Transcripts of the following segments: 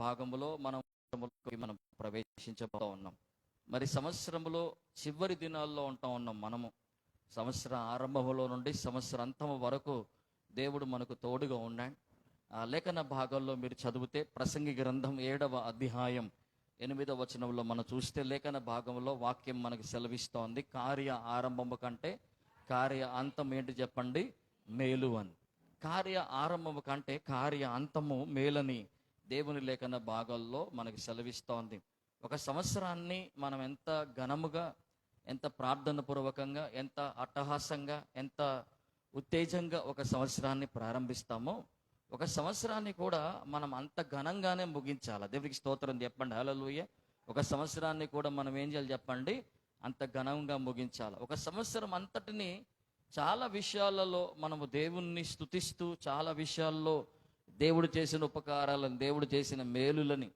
భాగంలో మనం ప్రవేశించబోతా ఉన్నాం. మరి సంవత్సరంలో చివరి దినాల్లో ఉంటా ఉన్నాం మనము. సంవత్సర ఆరంభంలో నుండి సంవత్సరాంతం వరకు దేవుడు మనకు తోడుగా ఉన్నాడు. ఆ లేఖన భాగంలో మీరు చదివితే ప్రసంగి గ్రంథం 7వ అధ్యాయం 8వ వచనంలో మనం చూస్తే లేఖన భాగంలో వాక్యం మనకు సెలవిస్తోంది, కార్య ఆరంభము కంటే కార్య అంతం ఏంటి చెప్పండి, మేలు అని. కార్య ఆరంభము కంటే కార్య అంతము మేలని దేవుని లేఖన భాగాల్లో మనకు సెలవిస్తోంది. ఒక సంవత్సరాన్ని మనం ఎంత ఘనముగా, ఎంత ప్రార్థన పూర్వకంగా, ఎంత అట్టహాసంగా, ఎంత ఉత్తేజంగా ఒక సంవత్సరాన్ని ప్రారంభిస్తామో ఒక సంవత్సరాన్ని కూడా మనం అంత ఘనంగానే ముగించాలి. దేవుడికి స్తోత్రం చెప్పండి, హల్లెలూయా. ఒక సంవత్సరాన్ని కూడా మనం ఏం చేయాలి చెప్పండి, అంత ఘనంగా ముగించాలి. ఒక సంవత్సరం అంతటిని చాలా విషయాలలో మనము దేవుణ్ణి స్తుతిస్తూ, చాలా విషయాల్లో దేవుడు చేసిన ఉపకారాలను, దేవుడు చేసిన మేలులని,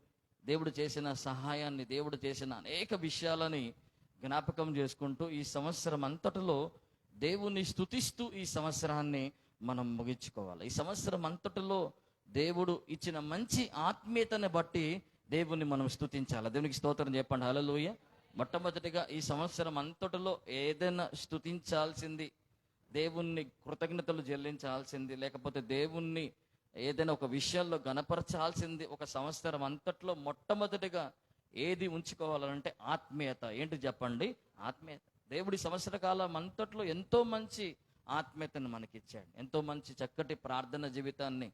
దేవుడు చేసిన సహాయాన్ని, దేవుడు చేసిన అనేక విషయాలని జ్ఞాపకం చేసుకుంటూ ఈ సంవత్సరం అంతటిలో దేవుణ్ణి స్తుతిస్తూ ఈ సంవత్సరాన్ని మనం ముగించుకోవాలి. ఈ సంవత్సరం అంతటిలో దేవుడు ఇచ్చిన మంచి ఆత్మీయతని బట్టి దేవుణ్ణి మనం స్తుతించాలి. దేవునికి స్తోత్రం చెప్పండి, హల్లెలూయా. మొట్టమొదటిగా ఈ సంవత్సరం అంతటిలో ఏదైనా స్తుతించాల్సింది, దేవుణ్ణి కృతజ్ఞతలు చెల్లించాల్సింది, లేకపోతే దేవుణ్ణి ఏదైనా ఒక విషయాల్లో గణపరచాల్సింది ఒక సంవత్సరం అంతట్లో మొట్టమొదటిగా ఏది ఉంచుకోవాలంటే ఆత్మీయత. ఏంటి చెప్పండి, ఆత్మీయత. దేవుడి సంవత్సర కాలం అంతట్లో ఎంతో మంచి ఆత్మీయతను మనకిచ్చాడు. ఎంతో మంచి చక్కటి ప్రార్థన జీవితాన్ని,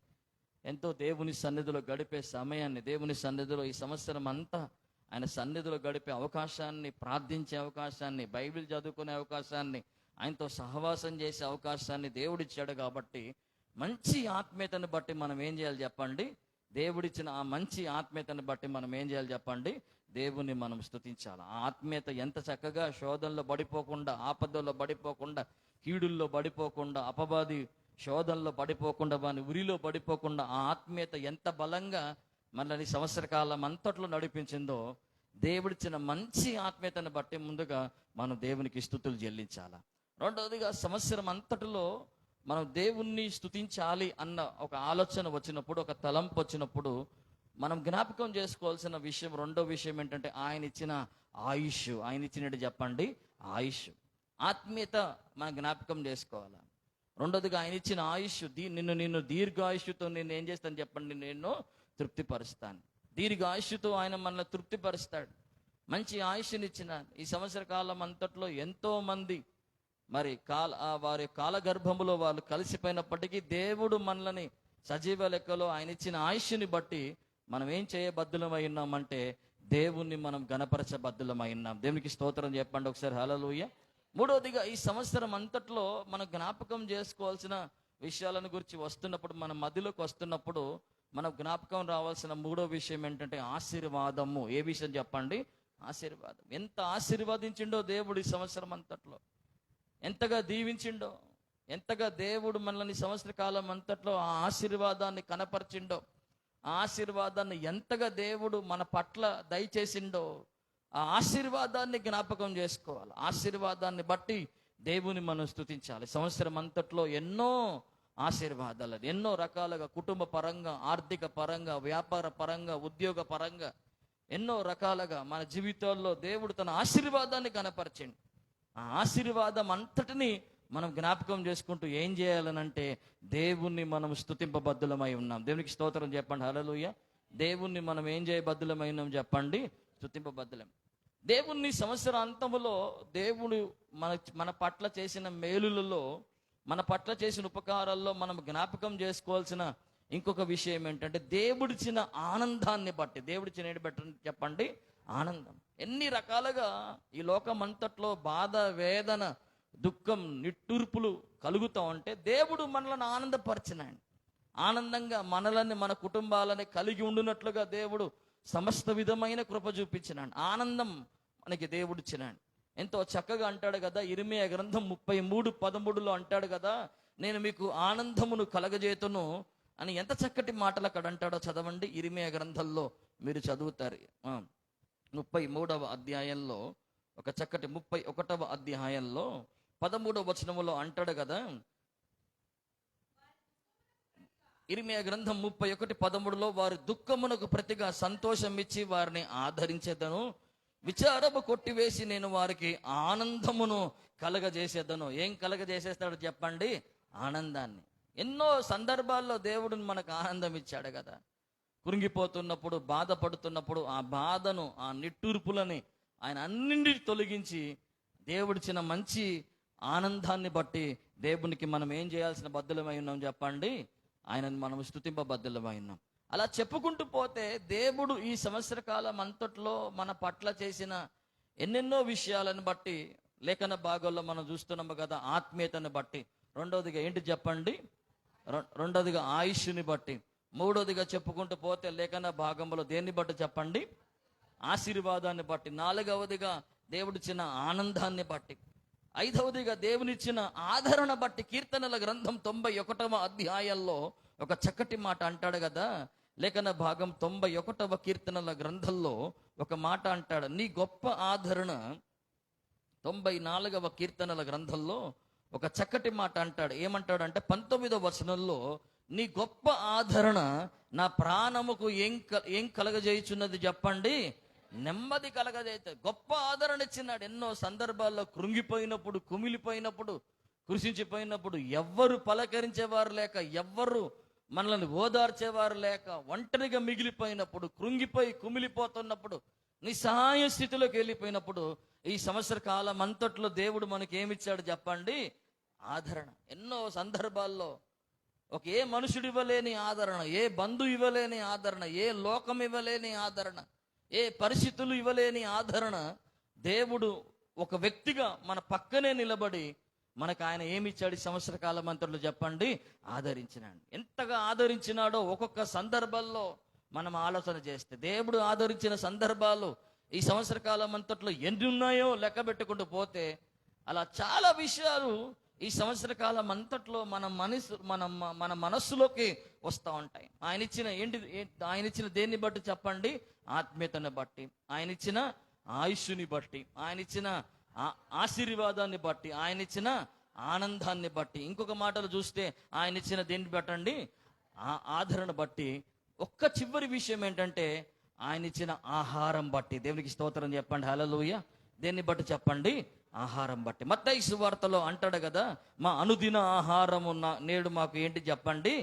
ఎంతో దేవుని సన్నిధిలో గడిపే సమయాన్ని, దేవుని సన్నిధిలో ఈ సంవత్సరం అంతా ఆయన సన్నిధిలో గడిపే అవకాశాన్ని, ప్రార్థించే అవకాశాన్ని, బైబిల్ చదువుకునే అవకాశాన్ని, ఆయనతో సహవాసం చేసే అవకాశాన్ని దేవుడిచ్చాడు. కాబట్టి మంచి ఆత్మీయతను బట్టి మనం ఏం చేయాలి చెప్పండి, దేవుడిచ్చిన ఆ మంచి ఆత్మీయతను బట్టి మనం ఏం చేయాలి చెప్పండి, దేవుణ్ణి మనం స్తుతించాలి. ఆ ఆత్మీయత ఎంత చక్కగా శోధనలో పడిపోకుండా, ఆపదల్లో పడిపోకుండా, కీడుల్లో పడిపోకుండా, అపవాది శోధనలో పడిపోకుండా, వాని ఉరిలో పడిపోకుండా ఆ ఆత్మీయత ఎంత బలంగా మనల్ని సంవత్సర కాలం అంతట్లో నడిపించిందో, దేవుడిచ్చిన మంచి ఆత్మీయతను బట్టి ముందుగా మనం దేవునికి స్తుతులు చెల్లించాలి. రెండవదిగా సంవత్సరం అంతటిలో మనం దేవుణ్ణి స్తుతించాలి అన్న ఒక ఆలోచన వచ్చినప్పుడు, ఒక తలంపు వచ్చినప్పుడు మనం జ్ఞాపకం చేసుకోవాల్సిన విషయం, రెండో విషయం ఏంటంటే ఆయన ఇచ్చిన ఆయుష్. ఆయన ఇచ్చినట్టు చెప్పండి, ఆయుష్. ఆత్మీయత మనం జ్ఞాపకం చేసుకోవాలి. రెండోదిగా ఆయన ఇచ్చిన ఆయుష్. నిన్ను దీర్ఘాయుష్తో నేను ఏం చేస్తాను చెప్పండి, నేను తృప్తిపరుస్తాను. దీర్ఘాయుష్తో ఆయన మనల్ని తృప్తిపరుస్తాడు. మంచి ఆయుష్ని ఇచ్చిన ఈ సంవత్సర కాలం అంతట్లో ఎంతో మంది మరి వారి కాలగర్భములో వాళ్ళు కలిసిపోయినప్పటికీ దేవుడు మనల్ని సజీవ లెక్కలో ఆయన ఇచ్చిన ఆయుష్ని బట్టి మనం ఏం చేయబద్దులమై ఉన్నామంటే దేవుణ్ణి మనం గణపరచబద్దులమై ఉన్నాం. దేవునికి స్తోత్రం చెప్పండి ఒకసారి, హల్లెలూయా. మూడవదిగా ఈ సంవత్సరం అంతట్లో మనం జ్ఞాపకం చేసుకోవాల్సిన విషయాలను గురించి వస్తున్నప్పుడు, మన మధ్యలోకి వస్తున్నప్పుడు మనం జ్ఞాపకం రావాల్సిన మూడో విషయం ఏంటంటే ఆశీర్వాదము. ఏ విషయం చెప్పండి, ఆశీర్వాదం. ఎంత ఆశీర్వాదించిండో దేవుడు ఈ సంవత్సరం అంతట్లో, ఎంతగా దీవించిండో, ఎంతగా దేవుడు మనల్ని సంవత్సర కాలం అంతట్లో ఆ ఆశీర్వాదాన్ని కనపరిచిండో, ఆ ఆశీర్వాదాన్ని ఎంతగా దేవుడు మన పట్ల దయచేసిండో, ఆ ఆశీర్వాదాన్ని జ్ఞాపకం చేసుకోవాలి. ఆశీర్వాదాన్ని బట్టి దేవుని మనం స్తుతించాలి. సంవత్సరం అంతట్లో ఎన్నో ఆశీర్వాదాలు, ఎన్నో రకాలుగా, కుటుంబ పరంగా, ఆర్థిక పరంగా, వ్యాపార పరంగా, ఉద్యోగ పరంగా ఎన్నో రకాలుగా మన జీవితాల్లో దేవుడు తన ఆశీర్వాదాన్ని కనపరిచిండు. ఆ ఆశీర్వాదం అంతటిని మనం జ్ఞాపకం చేసుకుంటూ ఏం చేయాలనంటే దేవుణ్ణి మనం స్తుతింపబద్దులమై ఉన్నాం. దేవునికి స్తోత్రం చెప్పండి, హల్లెలూయా. దేవుణ్ణి మనం ఏం చేయబద్దులమై ఉన్నాం చెప్పండి, స్తుతింపబద్దులం. దేవుణ్ణి సంవత్సరాంతములో దేవుడు మన పట్ల చేసిన మేలులలో, మన పట్ల చేసిన ఉపకారాల్లో మనం జ్ఞాపకం చేసుకోవాల్సిన ఇంకొక విషయం ఏంటంటే దేవుడిచ్చిన ఆనందాన్ని బట్టి. దేవుడిచ్చిన ఏంటి బట్టి చెప్పండి, ఆనందం. ఎన్ని రకాలుగా ఈ లోకం అంతట్లో బాధ, వేదన, దుఃఖం, నిట్టూర్పులు కలుగుతూ ఉంటే దేవుడు మనల్ని ఆనందపరిచినాడు. ఆనందంగా మనల్ని, మన కుటుంబాలని కలిగి ఉండునట్లుగా దేవుడు సమస్త విధమైన కృప చూపించినాడు. ఆనందం మనకి దేవుడు ఇచ్చినాడు. ఎంతో చక్కగా అంటాడు కదా, ఇర్మీయా గ్రంథం 33:13 అంటాడు కదా, నేను మీకు ఆనందమును కలగజేతును అని. ఎంత చక్కటి మాటలు అక్కడ అంటాడో చదవండి. ఇర్మీయా గ్రంథంలో మీరు చదువుతారు. 33వ అధ్యాయంలో, ఒక చక్కటి 31వ అధ్యాయంలో 13వ వచనములో అంటాడు కదా, ఇర్మీయా గ్రంథం 31:13 వారి దుఃఖమునకు ప్రతిగా సంతోషం ఇచ్చి వారిని ఆదరించేదను, విచారము కొట్టివేసి నేను వారికి ఆనందమును కలగజేసేదను. ఏం కలగజేసేస్తాడు చెప్పండి? ఆనందాన్ని. ఎన్నో సందర్భాల్లో దేవుడు మనకు ఆనందం ఇచ్చాడు కదా. కృంగిపోతున్నప్పుడు, బాధపడుతున్నప్పుడు ఆ బాధను, ఆ నిట్టూర్పులని ఆయన అన్నింటినీ తొలగించి దేవుడిచ్చిన మంచి ఆనందాన్ని బట్టి దేవునికి మనం ఏం చేయాల్సిన బద్దులమై ఉన్నాం చెప్పండి? ఆయనను మనం స్తుతింపబద్దులమై ఉన్నాం. అలా చెప్పుకుంటూ పోతే దేవుడు ఈ సంవత్సర కాలం అంతట్లో మన పట్ల చేసిన ఎన్నెన్నో విషయాలను బట్టి లేఖన భాగంలో మనం చూస్తున్నాము కదా. ఆత్మీయతను బట్టి, రెండవదిగా ఏంటి చెప్పండి? రెండవదిగా ఆయుష్ని బట్టి, మూడవదిగా చెప్పుకుంటూ పోతే లేఖన భాగంలో దేన్ని బట్టి చెప్పండి? ఆశీర్వాదాన్ని బట్టి, నాలుగవదిగా దేవుడిచ్చిన ఆనందాన్ని బట్టి, ఐదవదిగా దేవునిచ్చిన ఆదరణ బట్టి. కీర్తనల గ్రంథం 91వ అధ్యాయంలో ఒక చక్కటి మాట అంటాడు కదా. లేఖన భాగం 91వ కీర్తనల గ్రంథంలో ఒక మాట అంటాడు. నీ గొప్ప ఆదరణ 94వ కీర్తనల గ్రంథంలో ఒక చక్కటి మాట అంటాడు. ఏమంటాడు అంటే 19వ వచనంలో, నీ గొప్ప ఆదరణ నా ప్రాణముకు ఏం కలగజేయుచున్నది చెప్పండి? నెమ్మది కలగజేస్తే. గొప్ప ఆదరణ ఇచ్చినాడు. ఎన్నో సందర్భాల్లో కృంగిపోయినప్పుడు, కుమిలిపోయినప్పుడు, కృషించిపోయినప్పుడు, ఎవ్వరు పలకరించేవారు లేక, ఎవ్వరు మనల్ని ఓదార్చేవారు లేక, ఒంటరిగా మిగిలిపోయినప్పుడు, కృంగిపోయి కుమిలిపోతున్నప్పుడు, నిస్సహాయ స్థితిలోకి వెళ్ళిపోయినప్పుడు ఈ సంవత్సర కాలం అంతట్లో దేవుడు మనకి ఏమిచ్చాడు చెప్పండి? ఆదరణ. ఎన్నో సందర్భాల్లో ఏ మనుషుడు ఇవ్వలేని ఆదరణ, ఏ బంధు ఇవ్వలేని ఆదరణ, ఏ లోకం ఇవ్వలేని ఆదరణ, ఏ పరిస్థితులు ఇవ్వలేని ఆదరణ దేవుడు ఒక వ్యక్తిగా మన పక్కనే నిలబడి మనకు ఆయన ఏమిచ్చాడు? సంవత్సర కాలం అంతట్లో చెప్పండి? ఆదరించినాడు. ఎంతగా ఆదరించినాడో ఒక్కొక్క సందర్భాల్లో మనం ఆలోచన చేస్తే, దేవుడు ఆదరించిన సందర్భాలు ఈ సంవత్సర కాలం అంతట్లో ఎన్ని ఉన్నాయో లెక్క పెట్టుకుంటూ పోతే అలా చాలా విషయాలు ఈ సంవత్సర కాలం అంతట్లో మన మనస్సులోకి వస్తూ ఉంటాయి. ఆయన ఇచ్చిన దేన్ని బట్టి చెప్పండి? ఆత్మీయతను బట్టి, ఆయన ఇచ్చిన ఆయుష్ని బట్టి, ఆయన ఇచ్చిన ఆశీర్వాదాన్ని బట్టి, ఆయన ఇచ్చిన ఆనందాన్ని బట్టి. ఇంకొక మాటలు చూస్తే ఆయన ఇచ్చిన దేన్ని బట్టండి? ఆదరణ బట్టి. ఒక్క చివరి విషయం ఏంటంటే ఆయన ఇచ్చిన ఆహారం బట్టి. దేవునికి స్తోత్రం చెప్పండి. హల్లెలూయా. దేన్ని బట్టి చెప్పండి? ఆహారం బట్టి. మత్తయి సువార్తలో అంటాడు కదా, మా అనుదిన ఆహారము నేడు మాకు ఏంటి చెప్పండి?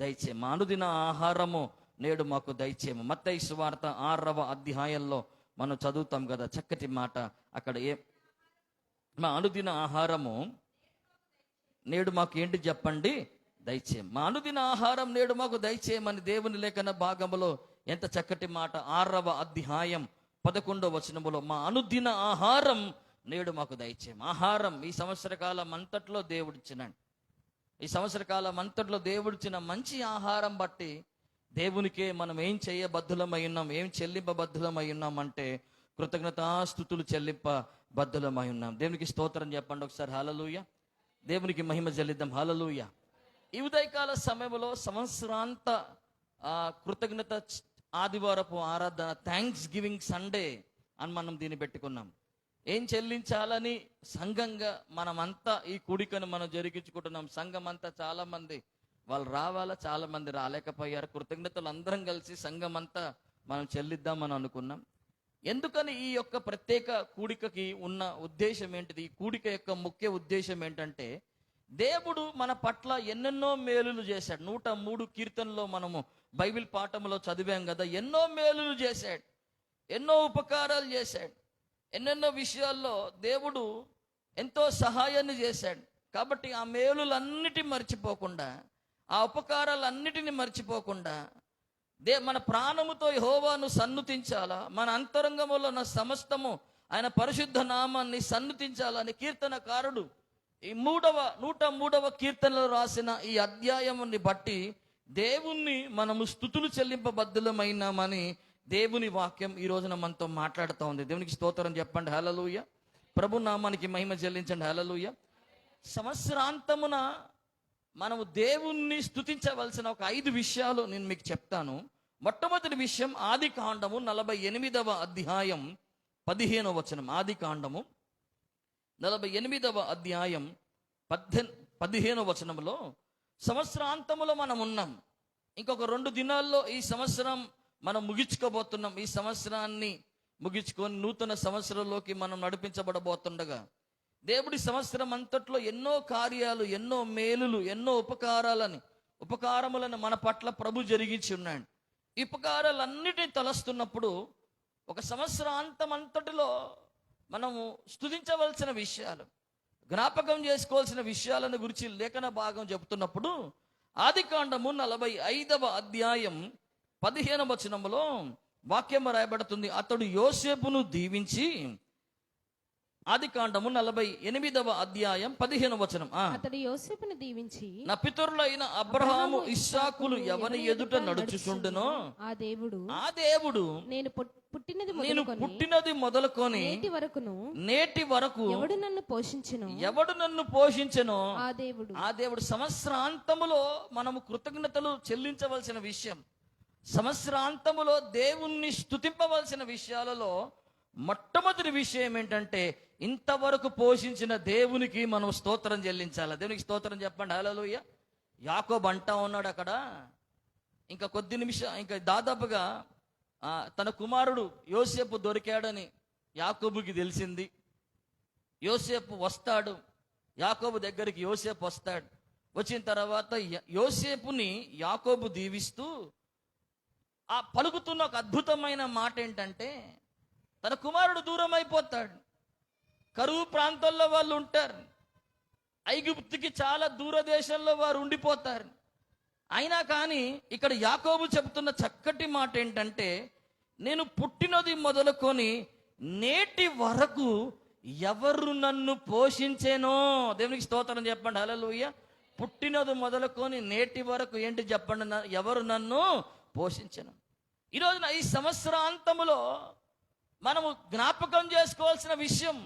దయచేయము. మా అనుదిన ఆహారము నేడు మాకు దయచేయము. మత్తయి సువార్త 6వ అధ్యాయంలో మనం చదువుతాం కదా చక్కటి మాట. అక్కడ మా అనుదిన ఆహారము నేడు మాకు ఏంటి చెప్పండి? దయచేయము. మా అనుదిన ఆహారం నేడు మాకు దయచేయమని దేవుని లేఖన భాగములో ఎంత చక్కటి మాట. 6వ అధ్యాయం 11వ వచనములో మా అనుదిన ఆహారం నేడు మాకు దయచేయం. ఆహారం ఈ సంవత్సర కాలం అంతట్లో దేవుడిచ్చినాడు. ఈ సంవత్సర కాలం అంతట్లో దేవుడిచ్చిన మంచి ఆహారం బట్టి దేవునికే మనం ఏం చేయబద్ధులమై ఉన్నాం, ఏం చెల్లింపబద్ధులమై ఉన్నామంటే కృతజ్ఞతాస్తుతులు చెల్లింపబద్ధులమై ఉన్నాం. దేవునికి స్తోత్రం చెప్పండి ఒకసారి. హల్లెలూయా. దేవునికి మహిమ చెల్లిద్దాం. హల్లెలూయా. ఈ ఉదయకాల సమయంలో సంవత్సరాంత కృతజ్ఞత ఆదివారపు ఆరాధన, థ్యాంక్స్ గివింగ్ సండే అని మనం దీన్ని పెట్టుకున్నాం. ఏం చెల్లించాలని సంఘంగా మనమంతా ఈ కూడికను మనం జరిగించుకుంటున్నాం. సంఘం అంతా చాలా మంది వాళ్ళు రావాలా, చాలా మంది రాలేకపోయారు. కృతజ్ఞతలు అందరం కలిసి సంఘం అంతా మనం చెల్లిద్దామని అనుకున్నాం. ఎందుకని ఈ యొక్క ప్రత్యేక కూడికకి ఉన్న ఉద్దేశం ఏంటిది? ఈ కూడిక యొక్క ముఖ్య ఉద్దేశం ఏంటంటే దేవుడు మన పట్ల ఎన్నెన్నో మేలులు చేశాడు. 103 కీర్తనలో మనము బైబిల్ పాఠంలో చదివాం కదా. ఎన్నో మేలులు చేశాడు, ఎన్నో ఉపకారాలు చేశాడు, ఎన్నెన్నో విషయాల్లో దేవుడు ఎంతో సహాయాన్ని చేశాడు. కాబట్టి ఆ మేలులన్నిటిని మర్చిపోకుండా, ఆ ఉపకారాలన్నిటిని మర్చిపోకుండా మన ప్రాణముతో యెహోవాను సన్నుతించాలా, మన అంతరంగములో ఉన్న సమస్తము ఆయన పరిశుద్ధ నామాన్ని సన్నుతించాలని కీర్తనకారుడు ఈ 103వ కీర్తనలో రాసిన ఈ అధ్యాయముని బట్టి దేవుణ్ణి మనము స్తుతులు చెల్లింపబద్ధులమైనామని దేవుని వాక్యం ఈ రోజున మనతో మాట్లాడుతూ ఉంది. దేవునికి స్తోత్రం చెప్పండి. హల్లెలూయా. ప్రభు నామానికి మహిమ చెల్లించండి. హల్లెలూయా. సంవత్సరాంతమున మనము దేవుణ్ణి స్తుతించవలసిన ఒక 5 విషయాలు నేను మీకు చెప్తాను. మొట్టమొదటి విషయం ఆది కాండము 48వ అధ్యాయం 15వ వచనం. ఆది కాండము 48వ అధ్యాయం 15వ వచనంలో సంవత్సరాంతములో మనం ఉన్నాం. ఇంకొక 2 దినాల్లో ఈ సంవత్సరం మనం ముగించుకోబోతున్నాం. ఈ సంవత్సరాన్ని ముగించుకొని నూతన సంవత్సరంలోకి మనం నడిపించబడబోతుండగా దేవుడి సంవత్సరం అంతట్లో ఎన్నో కార్యాలు, ఎన్నో మేలులు, ఎన్నో ఉపకారములను మన పట్ల ప్రభు జరిగించి ఉన్నాడు. ఈ ఉపకారాలన్నిటిని తలస్తున్నప్పుడు ఒక సంవత్సరాంతం అంతటిలో మనము స్తుతించవలసిన విషయాలు, జ్ఞాపకం చేసుకోవాల్సిన విషయాలను గురించి లేఖన భాగం చెబుతున్నప్పుడు ఆదికాండము 45వ అధ్యాయం 15వ వచనములో వాక్యం రాయబడుతుంది. అతడు యోసేపును దీవించి, ఆదికాండము 48వ అధ్యాయం 15వ వచనం, అతడు యోసేపును దీవించి, నా పితరులైన అబ్రహాము ఇస్సాకులు ఎవని ఎదుట నడుచుచుండునో ఆ దేవుడు నేను పుట్టినది మొదలుకొని నేటి వరకు ఎవడు నన్ను పోషించెనో ఆ దేవుడు. సంవత్సరాంతములో మనము కృతజ్ఞతలు చెల్లించవలసిన విషయం, సంవత్సరాంతములో దేవుణ్ణి స్తుతింపవలసిన విషయాలలో మొట్టమొదటి విషయం ఏంటంటే ఇంతవరకు పోషించిన దేవునికి మనం స్తోత్రం చెల్లించాలి. దేవునికి స్తోత్రం చెప్పండి. హల్లెలూయా. యాకోబు అంటా ఉన్నాడు అక్కడ, ఇంకా కొద్ది నిమిషం, ఇంకా దాదాపుగా తన కుమారుడు యోసేపు దొరికాడని యాకోబుకి తెలిసింది. యోసేపు వస్తాడు, యాకోబు దగ్గరికి యోసేపు వస్తాడు. వచ్చిన తర్వాత యోసేపుని యాకోబు దీవిస్తూ పలుకుతున్న ఒక అద్భుతమైన మాట ఏంటంటే, తన కుమారుడు దూరం అయిపోతాడు. కరువు ప్రాంతాల్లో వాళ్ళు ఉంటారు, ఐగుప్తుకి చాలా దూరదేశంలో వారు ఉండిపోతారు. అయినా కానీ ఇక్కడ యాకోబు చెబుతున్న చక్కటి మాట ఏంటంటే, నేను పుట్టినది మొదలుకొని నేటి వరకు ఎవరు నన్ను పోషించేనో. దేవునికి స్తోత్రం చెప్పండి. హల్లెలూయా. పుట్టినది మొదలుకొని నేటి వరకు ఏంటి చెప్పండి, ఎవరు నన్ను పోషించను. ఈరోజున ఈ సంవత్సరాంతములో మనము జ్ఞాపకం చేసుకోవాల్సిన విషయం,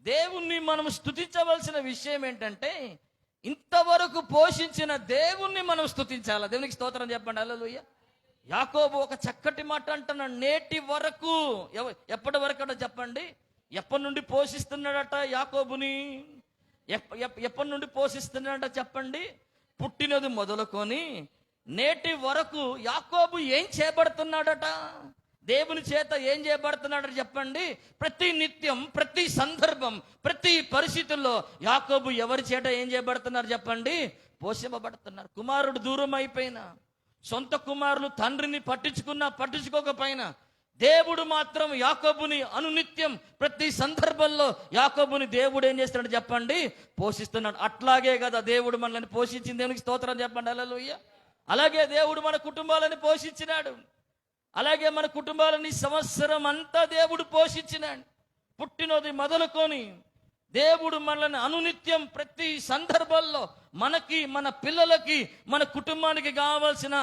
దేవుణ్ణి మనం స్తుతించవలసిన విషయం ఏంటంటే, ఇంతవరకు పోషించిన దేవుణ్ణి మనం స్తుతించాలి. దేవునికి స్తోత్రం చెప్పండి. హల్లెలూయా. యాకోబు ఒక చక్కటి మాట అంటున్నాడు, నేటి వరకు. ఎప్పటి వరకు అట చెప్పండి? ఎప్పటి నుండి పోషిస్తున్నాడట యాకోబుని? ఎప్పటి నుండి పోషిస్తున్నాడట చెప్పండి? పుట్టినది మొదలుకొని నేటి వరకు యాకోబు ఏం చేయబడుతున్నాడట? దేవుని చేత ఏం చేయబడుతున్నాడని చెప్పండి? ప్రతి నిత్యం, ప్రతి సందర్భం, ప్రతి పరిస్థితుల్లో యాకోబు ఎవరి చేత ఏం చేయబడుతున్నారు చెప్పండి? పోషింపబడుతున్నారు. కుమారుడు దూరం అయిపోయినా, సొంత కుమారులు తండ్రిని పట్టించుకోకపోయినా, దేవుడు మాత్రం యాకోబుని అనునిత్యం ప్రతి సందర్భంలో యాకోబుని దేవుడు ఏం చేస్తున్నాడు చెప్పండి? పోషిస్తున్నాడు. అట్లాగే కదా దేవుడు మనల్ని పోషించింది. దేవునికి స్తోత్రం చెప్పండి. హల్లెలూయా. అలాగే దేవుడు మన కుటుంబాలను పోషించినాడు. అలాగే మన కుటుంబాలని సంవత్సరం అంతా దేవుడు పోషించినాడు. పుట్టినది మొదలుకొని దేవుడు మనల్ని అనునిత్యం ప్రతి సందర్భంలో మనకి, మన పిల్లలకి, మన కుటుంబానికి కావాల్సిన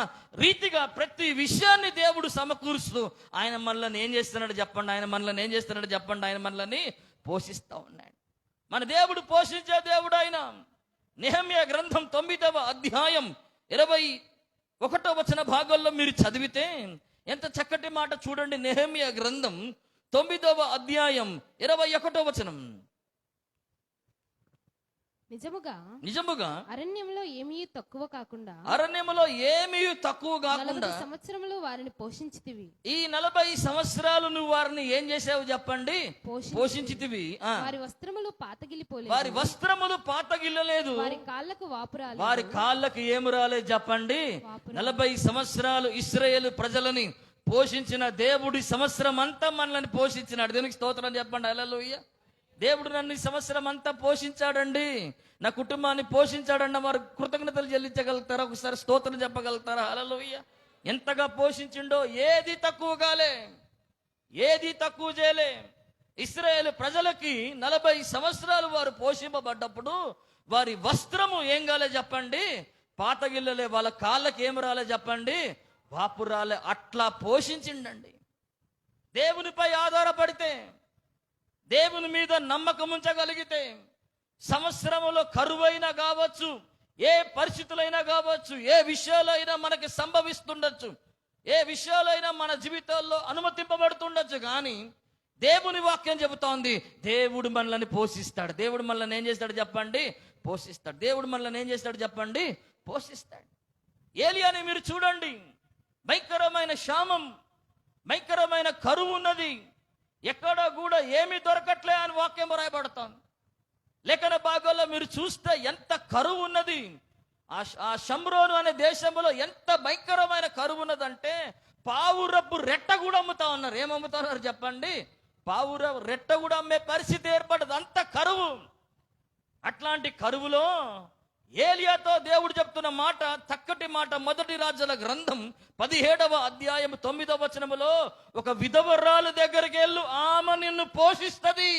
రీతిగా ప్రతి విషయాన్ని దేవుడు సమకూరుస్తూ ఆయన మనల్ని ఏం చేస్తున్నాడు చెప్పండి? ఆయన మనల్ని పోషిస్తూ ఉన్నాడు. మన దేవుడు పోషించే దేవుడు ఆయన. నెహెమ్యా గ్రంథం 9వ అధ్యాయం 21వ వచన భాగంలో మీరు చదివితే ఎంత చక్కటి మాట చూడండి. నెహెమ్యా గ్రంథం 9వ అధ్యాయం 21వ వచనం, నిజముగా అరణ్యంలో ఏమీ తక్కువ కాకుండా సంవత్సరములు వారిని పోషించితివి. ఈ 40 సంవత్సరాలు నువ్వు వారిని ఏం చేసావు చెప్పండి? పోషించితివి. వారి వస్త్రములు పాతగిల్లలేదు, వారి కాళ్ళకు వాపు రాలేదు. వారి కాళ్ళకు ఏమి రాలేదు చెప్పండి? 40 సంవత్సరాలు ఇశ్రాయేలు ప్రజలని పోషించిన దేవుడి సంవత్సరం అంతా మనల్ని పోషించినాడు. దేవునికి స్తోత్రం చెప్పండి. హల్లెలూయా. దేవుడు నన్ను ఈ సంవత్సరం అంతా పోషించాడండి, నా కుటుంబాన్ని పోషించాడన్న వారు కృతజ్ఞతలు చెల్లించగలుగుతారా? ఒకసారి స్తోత్రం చెప్పగలుగుతారా? హల్లెలూయా. ఎంతగా పోషించిండో, ఏది తక్కువ చేయలే. ఇశ్రాయేలు ప్రజలకి 40 సంవత్సరాలు వారు పోషింపబడ్డప్పుడు వారి వస్త్రము ఏం కాలే చెప్పండి? పాతగిల్లలే. వాళ్ళ కాళ్ళకి ఏం రాలే చెప్పండి? వాపు రాలే. అట్లా పోషించిండండి. దేవునిపై ఆధారపడితే, దేవుని మీద నమ్మకం ఉంచగలిగితే, సంవత్సరములో కరువైనా కావచ్చు, ఏ పరిస్థితులైనా కావచ్చు, ఏ విషయాలైనా మనకి సంభవిస్తుండొచ్చు, ఏ విషయాలైనా మన జీవితాల్లో అనుమతింపబడుతుండొచ్చు, కానీ దేవుని వాక్యం చెబుతోంది దేవుడు మనల్ని పోషిస్తాడు. దేవుడు మనల్ని ఏం చేస్తాడు చెప్పండి? పోషిస్తాడు. దేవుడు మనల్ని ఏం చేస్తాడు చెప్పండి? పోషిస్తాడు. ఏలియాని మీరు చూడండి, భయంకరమైన క్షామం, భయంకరమైన కరువు ఉన్నది, ఎక్కడ కూడా ఏమీ దొరకట్లే అని వాక్యం రాయబడతాను. లేఖన భాగాల్లో మీరు చూస్తే ఎంత కరువు ఉన్నది. ఆ షమ్రోను అనే దేశంలో ఎంత భయంకరమైన కరువు ఉన్నదంటే పావురపు రెట్ట కూడా అమ్ముతా ఉన్నారు. ఏమమ్ముతా ఉన్నారు చెప్పండి? పావురపు రెట్ట కూడా అమ్మే పరిస్థితి ఏర్పడదు, అంత కరువు. అట్లాంటి కరువులో ఏలియాతో దేవుడు చెప్తున్న మాట, చక్కటి మాట. మొదటి రాజుల గ్రంథం 17వ అధ్యాయం 9వ వచనములో, ఒక విధవరాలు దగ్గరికి వెళ్ళు, ఆమె నిన్ను పోషిస్తది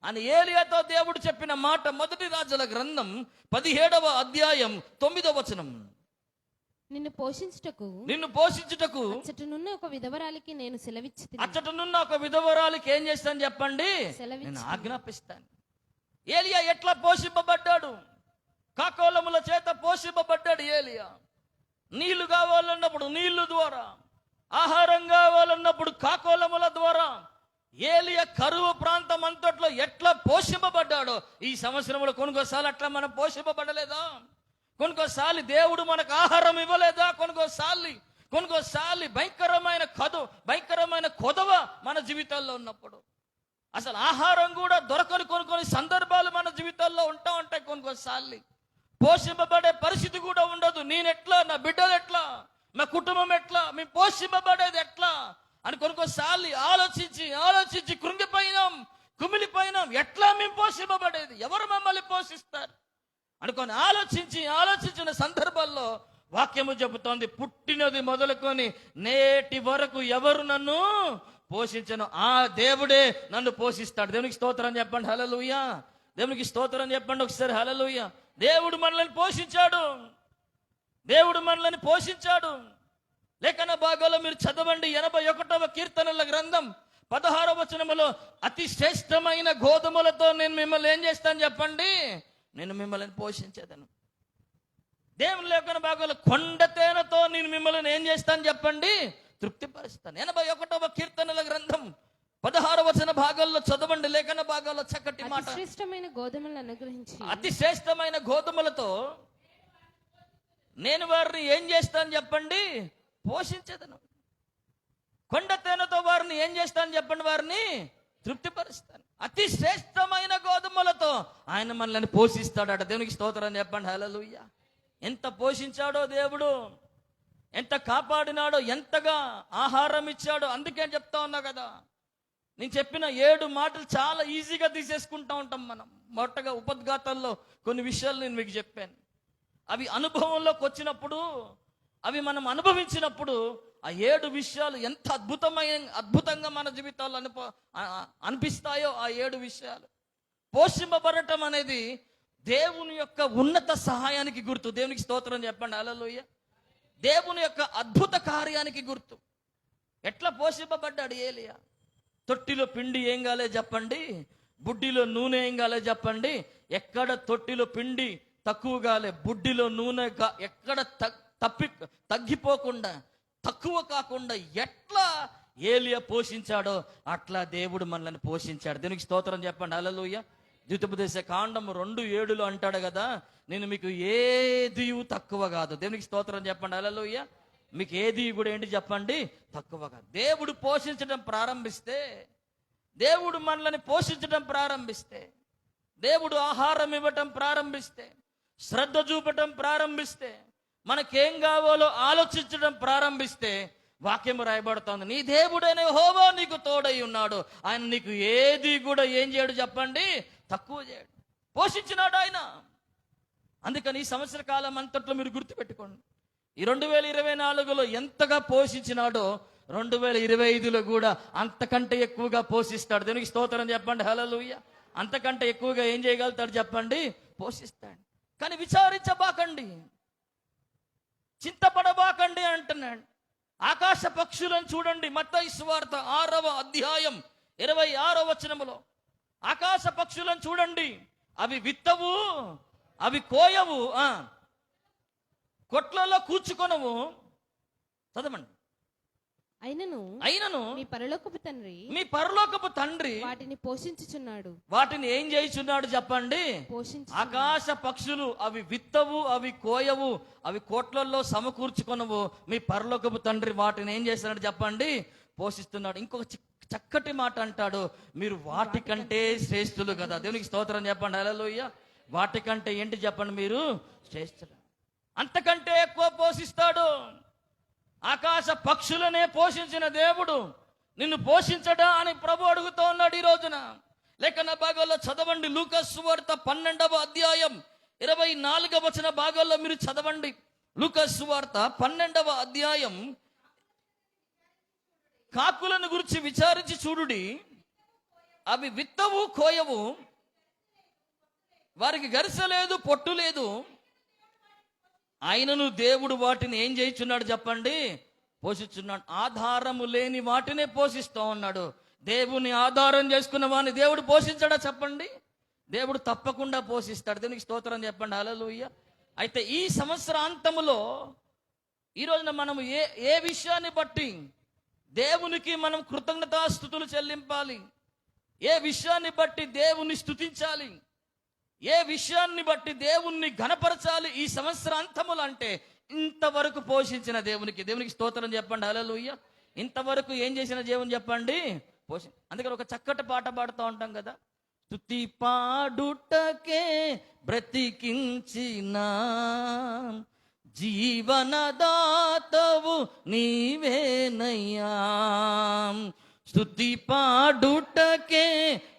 అని ఏలియాతో దేవుడు చెప్పిన మాట. మొదటి రాజుల గ్రంథం 17వ అధ్యాయం 9వ వచనం. నిన్ను పోషించుటకు అచ్చటనున్న ఒక విధవరాలికి నేను సెలవిచ్చితిని. అచ్చటనున్న ఒక విధవరాలికి ఏం చేస్తాను చెప్పండి? నేను ఆజ్ఞాపిస్తాను. ఏలియా ఎట్లా పోషింపబడ్డాడు? కాకోలముల చేత పోషింపబడ్డాడు ఏలియా. నీళ్లు కావాలన్నప్పుడు నీళ్లు ద్వారా, ఆహారం కావాలన్నప్పుడు కాకోలముల ద్వారా. ఏలియా కరువు ప్రాంతం అంతట్లో ఎట్లా పోషింపబడ్డాడో ఈ సంవత్సరంలో కొనుకోసార్లు అట్లా మనం పోషింపబడలేదా? కొనుకోసార్లు దేవుడు మనకు ఆహారం ఇవ్వలేదా? కొనుకోసార్లు భయంకరమైన కొదవ మన జీవితాల్లో ఉన్నప్పుడు అసలు ఆహారం కూడా దొరకని కొన్ని సందర్భాలు మన జీవితాల్లో ఉంటాయి. కొనుకోసార్లు పోషింపబడే పరిస్థితి కూడా ఉండదు. నేనెట్లా, నా బిడ్డలు ఎట్లా, మా కుటుంబం ఎట్లా, మేము పోషింపబడేది ఎట్లా అని కొనుకోసార్లు ఆలోచించి కుమిలిపోయినాం. ఎట్లా మేము పోషింపబడేది? ఎవరు మమ్మల్ని పోషిస్తారు అనుకొని ఆలోచించిన సందర్భాల్లో వాక్యము చెబుతోంది, పుట్టినది మొదలుకొని నేటి వరకు ఎవరు నన్ను పోషించను, ఆ దేవుడే నన్ను పోషిస్తాడు. దేవునికి స్తోత్రం చెప్పండి, హల్లెలూయా. దేవునికి స్తోత్రం చెప్పండి ఒకసారి, హల్లెలూయా. దేవుడు మనల్ని పోషించాడు. లేఖన భాగాల్లో మీరు చదవండి, 81వ కీర్తనల గ్రంథం 16వ వచనములో, అతి శ్రేష్టమైన గోధుమలతో నేను మిమ్మల్ని ఏం చేస్తాను చెప్పండి? నేను మిమ్మల్ని పోషించేదను. దేవుని లేఖన భాగాల్లో కొండ తేనెతో నేను మిమ్మల్ని ఏం చేస్తాను చెప్పండి? తృప్తిపరుస్తాను. 81వ కీర్తనల గ్రంథం 16వ వచన భాగాల్లో చదవండి. లేఖన భాగాల్లో చక్కటి మాట, అతి శ్రేష్టమైన గోధుమలతో నేను వారిని ఏం చేస్తాను చెప్పండి? పోషించేదను. కొండ తేనెతో వారిని ఏం చేస్తాను చెప్పండి? వారిని తృప్తిపరుస్తాను. అతి శ్రేష్టమైన గోధుమలతో ఆయన మనల్ని పోషిస్తాడట. దేవునికి స్తోత్రం చెప్పండి, హల్లెలూయా. ఎంత పోషించాడో దేవుడు, ఎంత కాపాడినాడో, ఎంతగా ఆహారం ఇచ్చాడో. అందుకే చెప్తా ఉన్నా కదా, నేను చెప్పిన 7 మాటలు చాలా ఈజీగా తీసేసుకుంటా ఉంటాం మనం. మొట్టగా ఉపద్ఘాతాల్లో కొన్ని విషయాలు నేను మీకు చెప్పాను. అవి అనుభవంలోకి వచ్చినప్పుడు, అవి మనం అనుభవించినప్పుడు ఆ 7 విషయాలు ఎంత అద్భుతంగా మన జీవితాల్లో అనిపిస్తాయో ఆ 7 విషయాలు. పోషింపబడటం అనేది దేవుని యొక్క ఉన్నత సహాయానికి గుర్తు. దేవునికి స్తోత్రం చెప్పండి, హల్లెలూయా. దేవుని యొక్క అద్భుత కార్యానికి గుర్తు. ఎట్లా పోషింపబడ్డాడు ఏలియా? తొట్టిలో పిండి ఏం కాలే చెప్పండి, బుడ్డిలో నూనె ఏం కాలే చెప్పండి. ఎక్కడ తొట్టిలో పిండి తక్కువ కాలే, బుడ్డిలో నూనె ఎక్కడ తగ్గిపోకుండా, తక్కువ కాకుండా ఎట్లా ఏలియా పోషించాడో అట్లా దేవుడు మనల్ని పోషించాడు. దేవునికి స్తోత్రం చెప్పండి, హల్లెలూయా. ద్వితోపదేశ కాండం 2:7 అంటాడు కదా, నేను మీకు ఏది తక్కువ కాదు. దేవునికి స్తోత్రం చెప్పండి, హల్లెలూయా. మీకు ఏది కూడా ఏంటి చెప్పండి? తక్కువ కాదు. దేవుడు పోషించడం ప్రారంభిస్తే, దేవుడు మనల్ని పోషించడం ప్రారంభిస్తే, దేవుడు ఆహారం ఇవ్వటం ప్రారంభిస్తే, శ్రద్ధ చూపటం ప్రారంభిస్తే, మనకేం కావాలో ఆలోచించడం ప్రారంభిస్తే, వాక్యము రాయబడుతోంది, నీ దేవుడైన యెహోవా నీకు తోడై ఉన్నాడు, ఆయన నీకు ఏది కూడా ఏం చేయడు చెప్పండి? తక్కువ చేయడు. పోషించినాడు ఆయన. అందుకని ఈ సంవత్సర కాలం అంతట్లో మీరు గుర్తుపెట్టుకోండి, ఈ 2024లో ఎంతగా పోషించినాడో 2025లో కూడా అంతకంటే ఎక్కువగా పోషిస్తాడు. దేవునికి స్తోత్రం చెప్పండి, హల్లెలూయా. అంతకంటే ఎక్కువగా ఏం చేయగలుగుతాడు చెప్పండి? పోషిస్తాడు. కానీ విచారించబాకండి, చింతపడబాకండి అంటున్నాడు. ఆకాశ పక్షులను చూడండి. మత్తయి సువార్త 6వ అధ్యాయం 26వ వచనములో, ఆకాశ పక్షులను చూడండి, అవి విత్తవు, అవి కోయవు, కొట్లలో కూర్చుకొనవు. చదవండి. అయినను మీ పరలోకపు తండ్రి వాటిని పోషించుచున్నాడు. వాటిని ఏం చేయుచున్నాడు చెప్పండి? ఆకాశ పక్షులు అవి విత్తవు, అవి కోయవు, అవి కోట్లల్లో సమకూర్చుకొనవు. మీ పరలోకపు తండ్రి వాటిని ఏం చేస్తున్నాడు చెప్పండి? పోషిస్తున్నాడు. ఇంకొక చక్కటి మాట అంటాడు, మీరు వాటికంటే శ్రేష్ఠులు కదా. దేవునికి స్తోత్రం చెప్పండి. హల్లెలూయా. వాటికంటే ఏంటి చెప్పండి? మీరు శ్రేష్ఠులు. అంతకంటే ఎక్కువ పోషిస్తాడు. ఆకాశ పక్షులనే పోషించిన దేవుడు నిన్ను పోషించడా అని ప్రభు అడుగుతూ ఉన్నాడు ఈ రోజున. లేఖన భాగాల్లో చదవండి. లూకాసు సువార్త 12వ అధ్యాయం 24వ వచన భాగాల్లో మీరు చదవండి. లూకాసు సువార్త 12వ అధ్యాయం. కాకులను గురించి విచారించి చూడుడి, అవి విత్తవు కోయవు, వారికి గరిస లేదు, పొట్టు లేదు, ఆయనను దేవుడు వాటిని ఏం చేయుచున్నాడు చెప్పండి? పోషిస్తున్నాడు. ఆధారము లేని వాటినే పోషిస్తూ ఉన్నాడు. దేవుని ఆధారం చేసుకున్న వాడిని దేవుడు పోషించడా చెప్పండి? దేవుడు తప్పకుండా పోషిస్తాడు. దేవునికి స్తోత్రం చెప్పండి. హల్లెలూయా. అయితే ఈ సంవత్సరాంతములో ఈ రోజున మనం ఏ విషయాన్ని బట్టి దేవునికి మనం కృతజ్ఞతాస్తుతులు చెల్లింపాలి? ఏ విషయాన్ని బట్టి దేవుని స్తుతించాలి? ఏ విషయాన్ని బట్టి దేవుణ్ణి ఘనపరచాలి ఈ సంవత్సరాంతములు అంటే ఇంతవరకు పోషించిన దేవునికి స్తోత్రం చెప్పండి. హల్లెలూయా. ఇంతవరకు ఏం చేసిన దేవుని చెప్పండి? అందుకని ఒక చక్కటి పాట పాడుతూ ఉంటాం కదా. స్తుతి పాడుటకే బ్రతికించిన జీవనదాతవు నీవేనయ్యా. స్తుతి పాడుటకే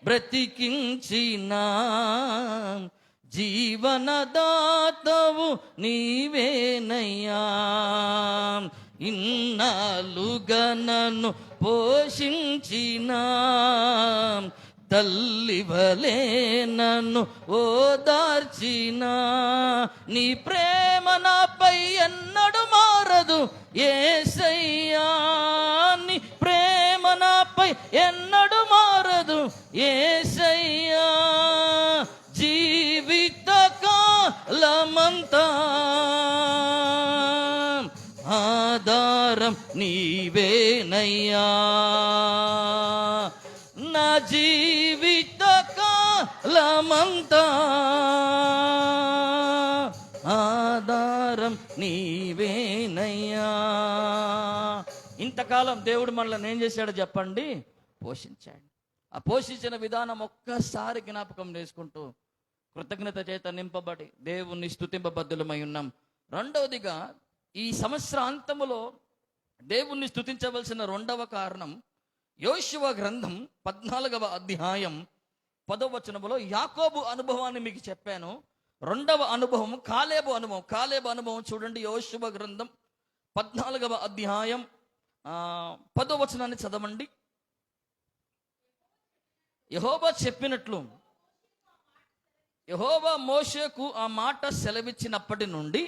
బ్రతికించిన జీవనదాతవు నీవేనయ్యా. ఇన్నాళ్ళుగా నన్ను పోషించిన తల్లివలే నన్ను ఓదార్చిన నీ ప్రేమ నాపై ఎన్నడు మారదు యేసయ్యా. నీ ప్రేమ నాపై ఎన్నడు మారదు యేసయ్యా. జీవిత కాలమంతా ఆధారం నీవేనయ్యా. నా జీవిత కాలమంతా ఆధారం నీవేనయ్యా. ఇంతకాలం దేవుడు మనల్ని ఏం చేశాడో చెప్పండి? పోషించాడు. ఆ పోషించిన విధానం ఒక్కసారి జ్ఞాపకం చేసుకుంటూ కృతజ్ఞత చేత నింపబడి దేవుణ్ణి స్తుతింపబద్ధులమై ఉన్నాం. రెండవదిగా ఈ సంవత్సరాంతములో దేవుణ్ణి స్తుతించవలసిన రెండవ కారణం యోషువ గ్రంథం 14వ అధ్యాయం 10వ వచనములో యాకోబు అనుభవాన్ని మీకు చెప్పాను. రెండవ అనుభవం కాలేబు అనుభవం చూడండి. యోషువ గ్రంథం 14వ అధ్యాయం 10వ వచనాన్ని చదవండి. యెహోవా చెప్పినట్లు యెహోవా మోషేకు ఆ మాట సెలవిచ్చినప్పటి నుండి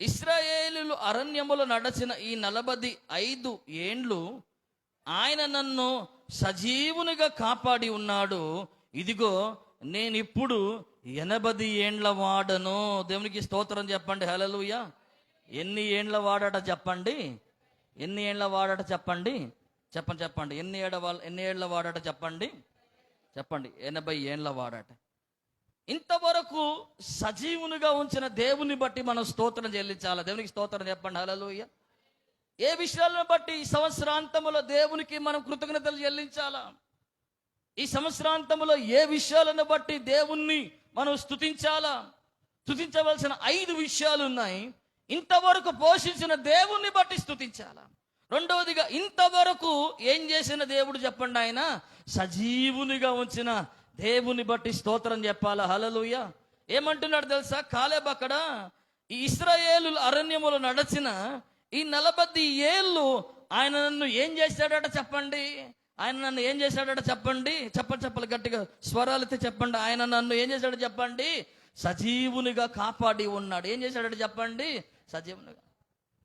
ఇశ్రాయేలీయులు అరణ్యములో నడచిన ఈ 45 ఏండ్లు ఆయన నన్ను సజీవునిగా కాపాడి ఉన్నాడు. ఇదిగో నేనిప్పుడు 80 ఏండ్ల వాడను. దేవునికి స్తోత్రం చెప్పండి. హల్లెలూయా. ఎన్ని ఏండ్ల వాడట చెప్పండి? ఎన్ని ఏండ్ల వాడట చెప్పండి? చెప్పండి. ఎన్ని ఏళ్ల వాడట చెప్పండి? 80 ఏండ్ల వాడట. ఇంతవరకు సజీవునిగా ఉంచిన దేవుని బట్టి మనం స్తోత్రం చెల్లించాలి. దేవునికి స్తోత్రం చెప్పండి. హల్లెలూయా. ఏ విషయాలను బట్టి ఈ సంవత్సరాంతములో దేవునికి మనం కృతజ్ఞతలు చెల్లించాలా? ఈ సంవత్సరాంతములో ఏ విషయాలను బట్టి దేవుణ్ణి మనం స్తుతించాలా? స్తుతించవలసిన 5 విషయాలు ఉన్నాయి. ఇంతవరకు పోషించిన దేవుణ్ణి బట్టి స్తుతించాలా. రెండవదిగా ఇంతవరకు ఏం చేసిన దేవుడు చెప్పండి? ఆయన సజీవునిగా ఉంచిన దేవుని బట్టి స్తోత్రం చెప్పాలా. హల్లెలూయా. ఏమంటున్నాడు తెలుసా? కాలేబు అక్కడ ఈ ఇశ్రాయేలు అరణ్యములో నడచిన ఈ 40 ఏళ్ళు ఆయన నన్ను ఏం చేశాడట చెప్పండి? ఆయన నన్ను ఏం చేశాడట చెప్పండి? చెప్పాలి గట్టిగా, స్వరాలతో చెప్పండి. ఆయన నన్ను ఏం చేశాడో చెప్పండి? సజీవునిగా కాపాడి ఉన్నాడు. ఏం చేశాడట చెప్పండి? సజీవునిగా.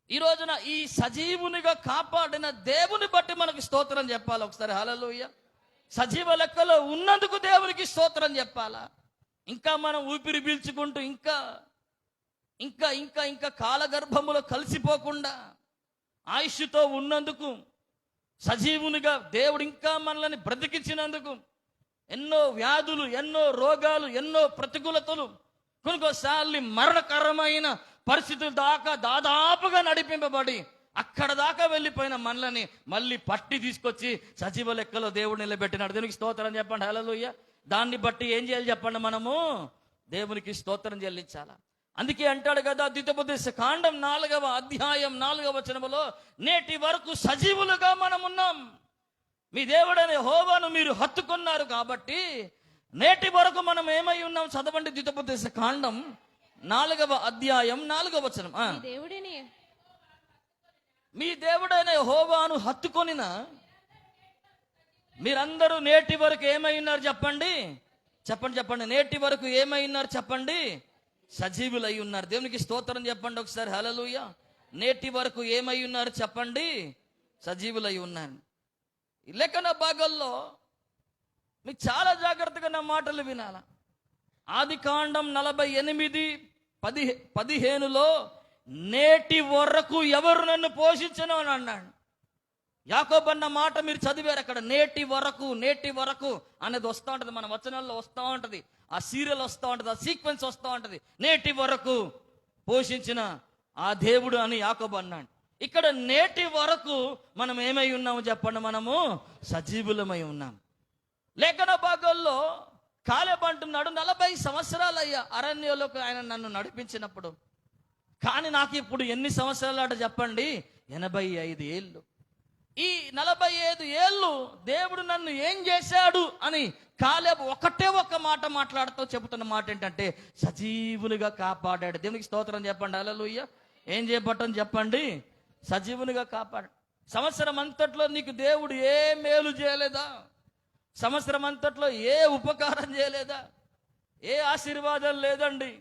ఈ రోజున ఈ సజీవునిగా కాపాడిన దేవుని బట్టి మనకు స్తోత్రం చెప్పాలి. ఒకసారి హల్లెలూయా. సజీవ లెక్కలో ఉన్నందుకు దేవునికి స్తోత్రం చెప్పాలా? ఇంకా మనం ఊపిరి పీల్చుకుంటూ ఇంకా ఇంకా ఇంకా ఇంకా కాలగర్భములో కలిసిపోకుండా ఆయుష్తో ఉన్నందుకు సజీవునిగా దేవుడు ఇంకా మనల్ని బ్రతికించినందుకు ఎన్నో వ్యాధులు, ఎన్నో రోగాలు, ఎన్నో ప్రతికూలతలు, కొన్నిసార్లు మరణకరమైన పరిస్థితుల దాకా దాదాపుగా నడిపింపబడి అక్కడ దాకా వెళ్ళిపోయిన మనల్ని మళ్ళీ పట్టి తీసుకొచ్చి సజీవ లెక్కలో దేవుడు నిలబెట్టినాడు. దేవునికి స్తోత్రం చెప్పండి. హల్లెలూయా. దాన్ని బట్టి ఏం చేయాలి చెప్పండి? మనము దేవునికి స్తోత్రం చెల్లించాలా. అందుకే అంటాడు కదా, ద్వితీయోపదేశ కాండం 4వ అధ్యాయం 4వ వచనములో, నేటి వరకు సజీవులుగా మనం ఉన్నాం. మీ దేవుడైన యెహోవాను మీరు హత్తుకున్నారు కాబట్టి నేటి వరకు మనం ఏమై ఉన్నాం? చదవండి, ద్వితీయోపదేశ కాండం 4వ అధ్యాయం 4వ వచనం. మీ దేవుడైన యెహోవాను హత్తుకొనిన మీరందరూ నేటి వరకు ఏమై ఉన్నారు చెప్పండి? చెప్పండి. నేటి వరకు ఏమై ఉన్నారు చెప్పండి? సజీవులై ఉన్నారు. దేవునికి స్తోత్రం చెప్పండి ఒకసారి. హల్లెలూయా. నేటి వరకు ఏమై ఉన్నారు చెప్పండి? సజీవులై ఉన్నారు. ఈ లేఖన భాగాల్లో మీకు చాలా జాగ్రత్తగా నా మాటలు వినాల. ఆది కాండం 48:15లో నేటి వరకు ఎవరు నన్ను పోషించను అని అన్నాడు. యాకోబు అన్న మాట మీరు చదివారు అక్కడ. నేటి వరకు అనేది వస్తూ ఉంటుంది, మన వచనాల్లో వస్తూ ఉంటుంది, ఆ సీరియల్ వస్తూ ఉంటుంది, ఆ సీక్వెన్స్ వస్తూ ఉంటుంది. నేటి వరకు పోషించిన ఆ దేవుడు అని యాకోబు అన్నాడు. ఇక్కడ నేటి వరకు మనం ఏమై ఉన్నాము చెప్పండి? మనము సజీవులమై ఉన్నాం. లేఖన భాగాల్లో కాలేబు అంటున్నాడు, 40 సంవత్సరాలయ్యా అరణ్యంలోకి ఆయన నన్ను నడిపించినప్పుడు, కానీ నాకు ఇప్పుడు ఎన్ని సంవత్సరాలు అట చెప్పండి? 85 ఏళ్ళు. ఈ 45 ఏళ్ళు దేవుడు నన్ను ఏం చేశాడు అని కాలేబు ఒకటే ఒక్క మాట మాట్లాడుతూ చెబుతున్న మాట ఏంటంటే, సజీవునిగా కాపాడాడు. దేవునికి స్తోత్రం చెప్పండి. హల్లెలూయా. ఏం చేయబట్టని చెప్పండి? సజీవునిగా కాపాడు. సంవత్సరం అంతట్లో నీకు దేవుడు ఏ మేలు చేయలేదా? సంవత్సరం అంతట్లో ఏ ఉపకారం చేయలేదా? ఏ ఆశీర్వాదం లేదండి,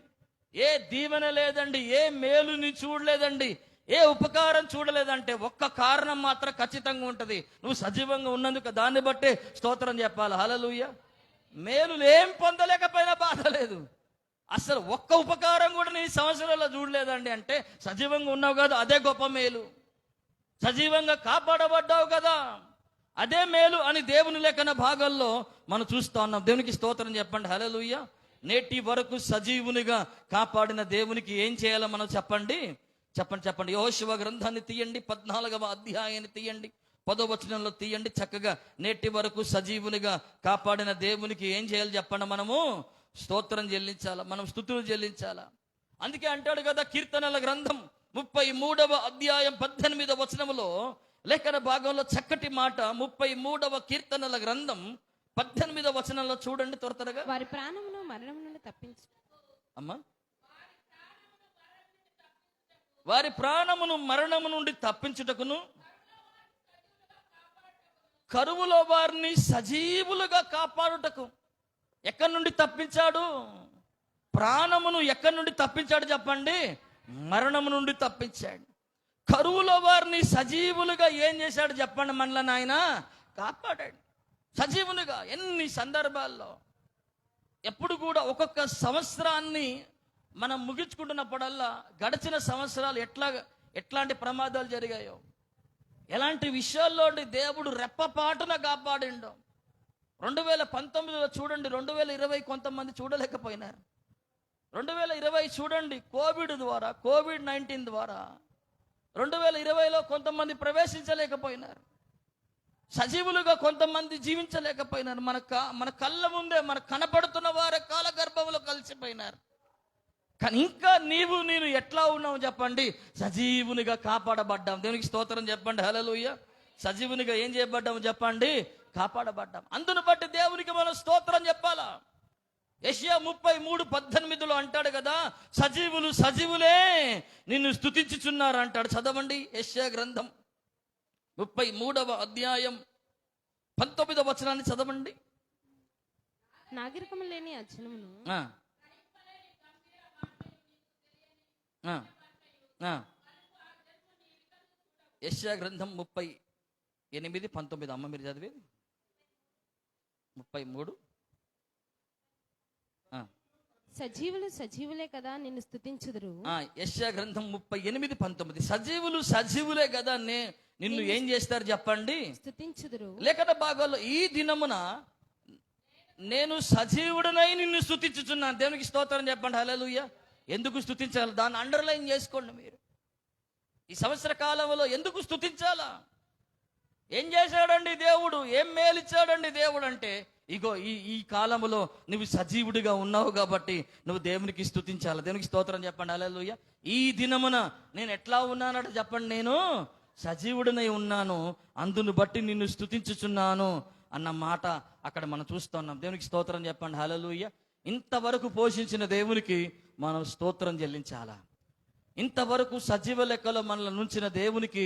ఏ దీవెన లేదండి, ఏ మేలుని చూడలేదండి, ఏ ఉపకారం చూడలేదంటే ఒక్క కారణం మాత్రం ఖచ్చితంగా ఉంటుంది. నువ్వు సజీవంగా ఉన్నందుకు దాన్ని బట్టే స్తోత్రం చెప్పాలి. హల్లెలూయా. మేలులు ఏం పొందలేకపోయినా బాధ లేదు, అసలు ఒక్క ఉపకారం కూడా నీ సంవత్సరాల్లో చూడలేదండి అంటే సజీవంగా ఉన్నావు కదా, అదే గొప్ప మేలు. సజీవంగా కాపాడబడ్డావు కదా, అదే మేలు అని దేవుని లేఖన భాగాల్లో మనం చూస్తా ఉన్నాం. దేవునికి స్తోత్రం చెప్పండి. హల్లెలూయా. నేటి వరకు సజీవునిగా కాపాడిన దేవునికి ఏం చేయాలో మనం చెప్పండి. యెహోషువ గ్రంథాన్ని తీయండి, 14వ అధ్యాయాన్ని తీయండి, 10వ వచనంలో తీయండి. చక్కగా నేటి వరకు సజీవునిగా కాపాడిన దేవునికి ఏం చేయాలి చెప్పండి? మనము స్తోత్రం చెల్లించాలా, మనం స్తుతులు చెల్లించాలా. అందుకే అంటాడు కదా, కీర్తనల గ్రంథం 33వ అధ్యాయం 18వ వచనములో లేఖన భాగంలో చక్కటి మాట. 33వ కీర్తనల గ్రంథం 18వ వచనంలో చూడండి త్వరగా. వారి ప్రాణమును మరణం నుండి తప్పించు. అమ్మా, వారి ప్రాణమును మరణము నుండి తప్పించుటకును, కరువులో వారిని సజీవులుగా కాపాడుటకు. ఎక్కడి నుండి తప్పించాడు? ప్రాణమును ఎక్కడి నుండి తప్పించాడు చెప్పండి? మరణము నుండి తప్పించాడు. కరువులో వారిని సజీవులుగా ఏం చేశాడు చెప్పండి? మనల్ని ఆయన కాపాడాడు సజీవులుగా. ఎన్ని సందర్భాల్లో, ఎప్పుడు కూడా ఒక్కొక్క సంవత్సరాన్ని మనం ముగించుకుంటున్నప్పుడల్లా గడిచిన సంవత్సరాలు ఎట్లాంటి ప్రమాదాలు జరిగాయో, ఎలాంటి విషయాల్లో దేవుడు రెప్పపాటున కాపాడిండో. 2019లో చూడండి, 2020 కొంతమంది చూడలేకపోయినారు. 2020 చూడండి, కోవిడ్-19 ద్వారా 2020లో కొంతమంది ప్రవేశించలేకపోయినారు. సజీవులుగా కొంతమంది జీవించలేకపోయినారు. మన కళ్ళ ముందే మనకు కనపడుతున్న వారి కాల గర్భంలో కలిసిపోయినారు. కానీ ఇంకా నేను ఎట్లా ఉన్నావు చెప్పండి? సజీవునిగా కాపాడబడ్డాం. దేవునికి స్తోత్రం చెప్పండి. హల్లెలూయా. సజీవునిగా ఏం చేయబడ్డాము చెప్పండి? కాపాడబడ్డాం. అందును బట్టి దేవునికి మనం స్తోత్రం చెప్పాలా. యెషయా 33:18లో అంటాడు కదా, సజీవులే నిన్ను స్తుతించుచున్నారు అంటాడు. చదవండి యెషయా గ్రంథం 33వ అధ్యాయం 19వ వచనాన్ని చదవండి. నాగరికము లేని అజ్ఞమును యెషయా గ్రంథం 38:19. అమ్మ మీరు చదివేది 33. సజీవులే కదా నిన్ను స్తుతించుదురు. యెషయా గ్రంథం 38:19. సజీవులే కదా నిన్ను ఏం చేస్తారు చెప్పండి? స్తుతించుదురు. లేఖన భాగాల్లో ఈ దినమున నేను సజీవుడనై నిన్ను స్తుతించుచున్నాను. దేవునికి స్తోత్రం చెప్పండి. హల్లెలూయా. ఎందుకు స్తుతించాలి? దాన్ని అండర్లైన్ చేసుకోండి మీరు. ఈ సంవత్సర కాలంలో ఎందుకు స్తుతించాలా? ఏం చేశాడండి దేవుడు? ఏం మేలిచ్చాడండి దేవుడు అంటే, ఇగో ఈ కాలంలో నువ్వు సజీవుడిగా ఉన్నావు కాబట్టి నువ్వు దేవునికి స్తుతించాలి. దేవునికి స్తోత్రం చెప్పండి. హల్లెలూయా. ఈ దినమున నేను ఎట్లా ఉన్నానట చెప్పండి. నేను సజీవుడినై ఉన్నాను, అందును బట్టి నిన్ను స్తుతించుచున్నాను అన్న మాట అక్కడ మనం చూస్తున్నాం. దేవునికి స్తోత్రం చెప్పండి. హల్లెలూయా. ఇంతవరకు పోషించిన దేవునికి మనం స్తోత్రం చెల్లించాలా? ఇంతవరకు సజీవ లెక్కలో మనల్ని నుంచిన దేవునికి